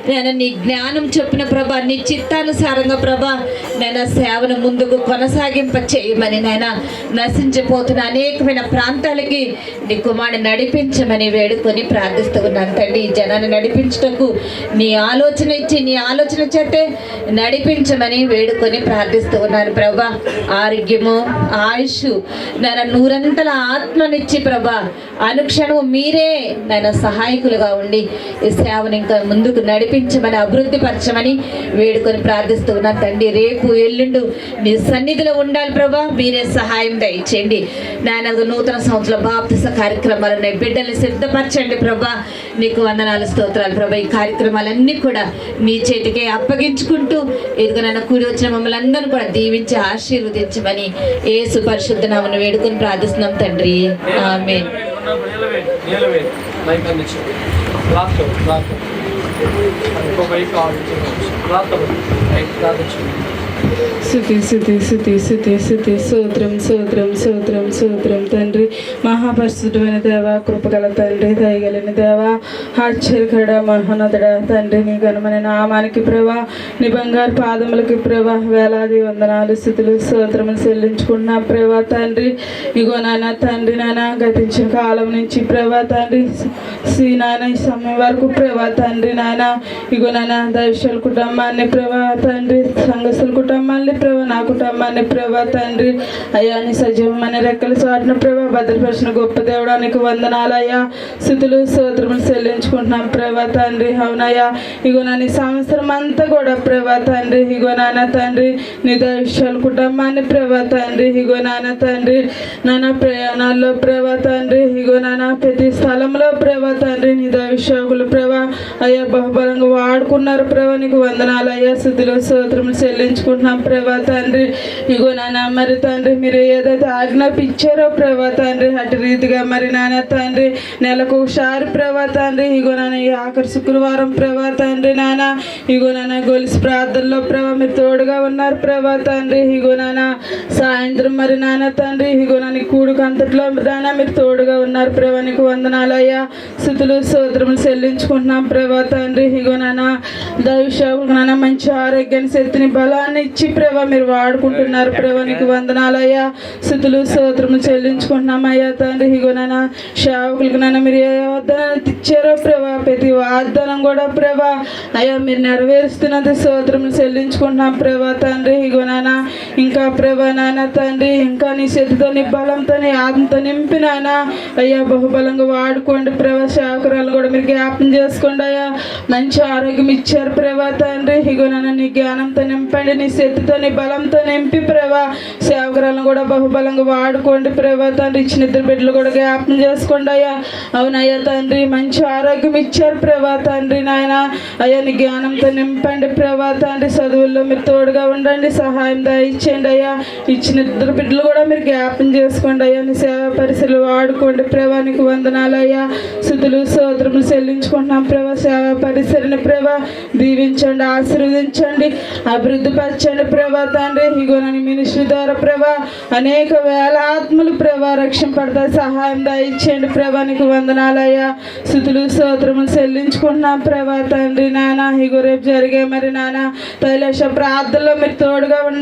నేను నీ జ్ఞానం చొప్పున ప్రభా నీ చిత్తానుసారంగా ప్రభా నేను సేవను ముందుకు కొనసాగింప చేయమని నాయన నశించిపోతున్న అనేకమైన ప్రాంతాలకి నీ కుమారుని నడిపించమని వేడుకొని ప్రార్థిస్తూ ఉన్నాను తండ్రి. ఈ జనాన్ని నడిపించటకు నీ ఆలోచన ఇచ్చి నీ ఆలోచన చేతే నడిపించమని వేడుకొని ప్రార్థిస్తూ ఉన్నారు ప్రభా. ఆరోగ్యము ఆయుష్ నేను నూరంతల ఆత్మనిచ్చి ప్రభా అనుక్షణము మీరే నేను సహాయకులుగా ఉండి ఈ సేవను ఇంకా ముందుకు నడిపించమని అభివృద్ధి పరచమని వేడుకొని ప్రార్థిస్తూ ఉన్నాను తండ్రి. రేపు ఎల్లుండు నీ సన్నిధిలో ఉండాలి ప్రభా. మీరే సహాయం దయచేయండి నాయన. నూతన సంవత్సరం బాప్తిస కార్యక్రమాలను బిడ్డల్ని సిద్ధపరచండి ప్రభా. నీకు వందనాలు స్తోత్రాలు ప్రభా. ఈ కార్యక్రమాలన్నీ కూడా నీ చేతికే అప్పగించుకుంటూ ఇదిగో నన్ను కూడి వచ్చిన మమ్మల్ని అందరూ కూడా దీవించి ఆశీర్వదించమని యేసు పరిశుద్ధ నామమున వేడుకొని ప్రార్థిస్తున్నాం తండ్రి. ఆమేన్. స్తుతి స్తుతి స్తుతి స్తుతి స్తుతి స్తోత్రం స్తోత్రం స్తోత్రం స్తోత్రం తండ్రి. మహాపరిశుద్ధమైన దేవ, కృపగల తండ్రి, దయగలిగిన దేవ, ఆశ్చర్యకరుడ, మహోన్నతుడ తండ్రి, నీ ఘనమైన నామానికి ప్రభా, నీ బంగారు పాదములకి ప్రభా వేలాది వందనాలు స్తుతులు స్తోత్రములు చెల్లించుకున్నా ప్రభా తండ్రి. ఇగో నాన్న తండ్రి నాన్న గతించిన కాలం నుంచి ప్రభా తండ్రి నాన్న ఈ సమయం వరకు ప్రభా తండ్రి నాన్న ఇగో నాన్న దైవశుల కుటుంబాన్ని ప్రభా తండ్రి, సంఘస్థుల కుటుంబాన్ని ప్రభా, నా కుటుంబాన్ని ప్రభా తండ్రి అయ్యా నీ సజీవమైన రెక్కల చాటున ప్రభా భద్రపరిచిన గొప్ప దేవుడానికి వందనాలు అయ్యా. స్థుతులు స్తోత్రములు చెల్లించుకుంటున్నాం ప్రభా తండ్రి. అవునయ్యా ఇగో నా నీ సంవత్సరం అంతా కూడా ప్రభా తండ్రి ఇగో నాన్న తండ్రి నీ దైవశుల కుటుంబాన్ని ప్రభా తండ్రి ఇగో నాన్న తండ్రి నాన్న ప్రయాణాల్లో ప్రభా తండ్రి ఇగో నాన్న ప్రతి స్థలంలో ప్రభా తండ్రి నీ దైవశోకులు ప్రభా అయ్యా బహుబలంగా వాడుకున్నారు ప్రభా. నీకు వందనాలు అయ్యా. స్థుతులు స్తోత్రములు చెల్లించుకుంటున్నాం ప్రభా తండ్రి. ఇగో నాన్న మరి తండ్రి మీరు ఏదైతే ఆజ్ఞాపించారో ప్రభా తండ్రి అటు రీతిగా మరి నాన్న తండ్రి నెలకు ఒకసారి ప్రభా తండ్రి ఇగో నాన్న ఈ ఆఖరి శుక్రవారం ప్రభా తండ్రి నాన్న ఇగో నాన్న గొలుసు ప్రార్థనలో ప్రభా మీరు తోడుగా ఉన్నారు ప్రభా తండ్రి. ఇగో నాన్న సాయంత్రం మరి నాన్న తండ్రి ఇగో నాన్న కూడుకు అంతట్లో నాన్న మీరు తోడుగా ఉన్నారు ప్రభా. నీకు వందనాలు అయ్యా. స్థుతులు స్తోత్రములు చెల్లించుకుంటున్నాం ప్రభా తండ్రి. ఇగో నాన్న దైవసేవకులకు నాన్న మంచి ఆరోగ్యాన్ని శక్తిని బలాన్ని ఇచ్చి ప్రభా మీరు వాడుకుంటున్నారు ప్రభా. నీకు వందనాలయ్యా. స్థుతులు స్తోత్రములు చెల్లించుకుంటున్నాం అయ్యా తండ్రి. ఇగో నాన్న సేవకులకు నాన్న మీరు ఏ వాగ్దానాలు ఇచ్చారో ప్రభా ప్రతి వాగ్దానం కూడా ప్రభా అయ్యా మీరు నెరవేరుస్తున్నది స్తోత్రములు చెల్లించుకుంటున్నాం ప్రభా తండ్రి. ఇగో నాన్న ఇంకా ప్రభా నాన్న తండ్రి ఇంకా నీ శక్తితో నీ బలంతో నీ ఆత్మతో నింపి నాయన అయ్యా బహుబలంగా వాడుకోండి ప్రభా. శాఖరాలు కూడా మీరు జ్ఞాపం చేసుకోండి అయ్యా. మంచి ఆరోగ్యం ఇచ్చారు ప్రభా తండ్రి. ఇగో నాన్న నీ జ్ఞానంతో నింపండి, నీ శక్తితో నీ బలంతో నింపి ప్రభా. సేవకురాలను కూడా బహుబలంగా వాడుకోండి ప్రభా తండ్రి. ఇచ్చిన ఇద్దరు బిడ్డలు కూడా జ్ఞాపం చేసుకోండి అయ్యా. అవునయ్యా తండ్రి, మంచి ఆరోగ్యం ఇచ్చారు ప్రభా తండ్రి నాయన. అయ్యా నీ జ్ఞానంతో నింపండి ప్రభా తండ్రి. చదువుల్లో మీరు తోడుగా ఉండండి, సహాయం దయచేయండి అయ్యా. ఇచ్చిన ఇద్దరు బిడ్డలు కూడా మీరు జ్ఞాపం చేసుకోండి అయ్యా. నీ సేవా పరిస్థితులు వాడుకోండి ప్రభా. నీకు వందనాలు అయ్యా. స్తుతులు స్తోత్రములు చెల్లించుకుంటున్నాం ప్రభా. సేవా పరిసరని ప్రభా దీవించండి, ఆశీర్వదించండి, అభివృద్ధి పరచండి ప్రభా తండ్రి. ఇగో నన్ను మినిస్ట్రీ ద్వారా ప్రభా అనేక వేల ఆత్మలు ప్రభా రక్షింపడతాయి, సహాయం దయచేయండి ప్రభా. నీకు వందనాలయ్యా. స్తుతులు స్తోత్రములు చెల్లించుకుంటున్నాం ప్రభా తండ్రి నాన్న. ఇగో రేపు జరిగే మరి నాన్న తైలేశ ప్రార్థనలో మీరు తోడుగా ఉండండి.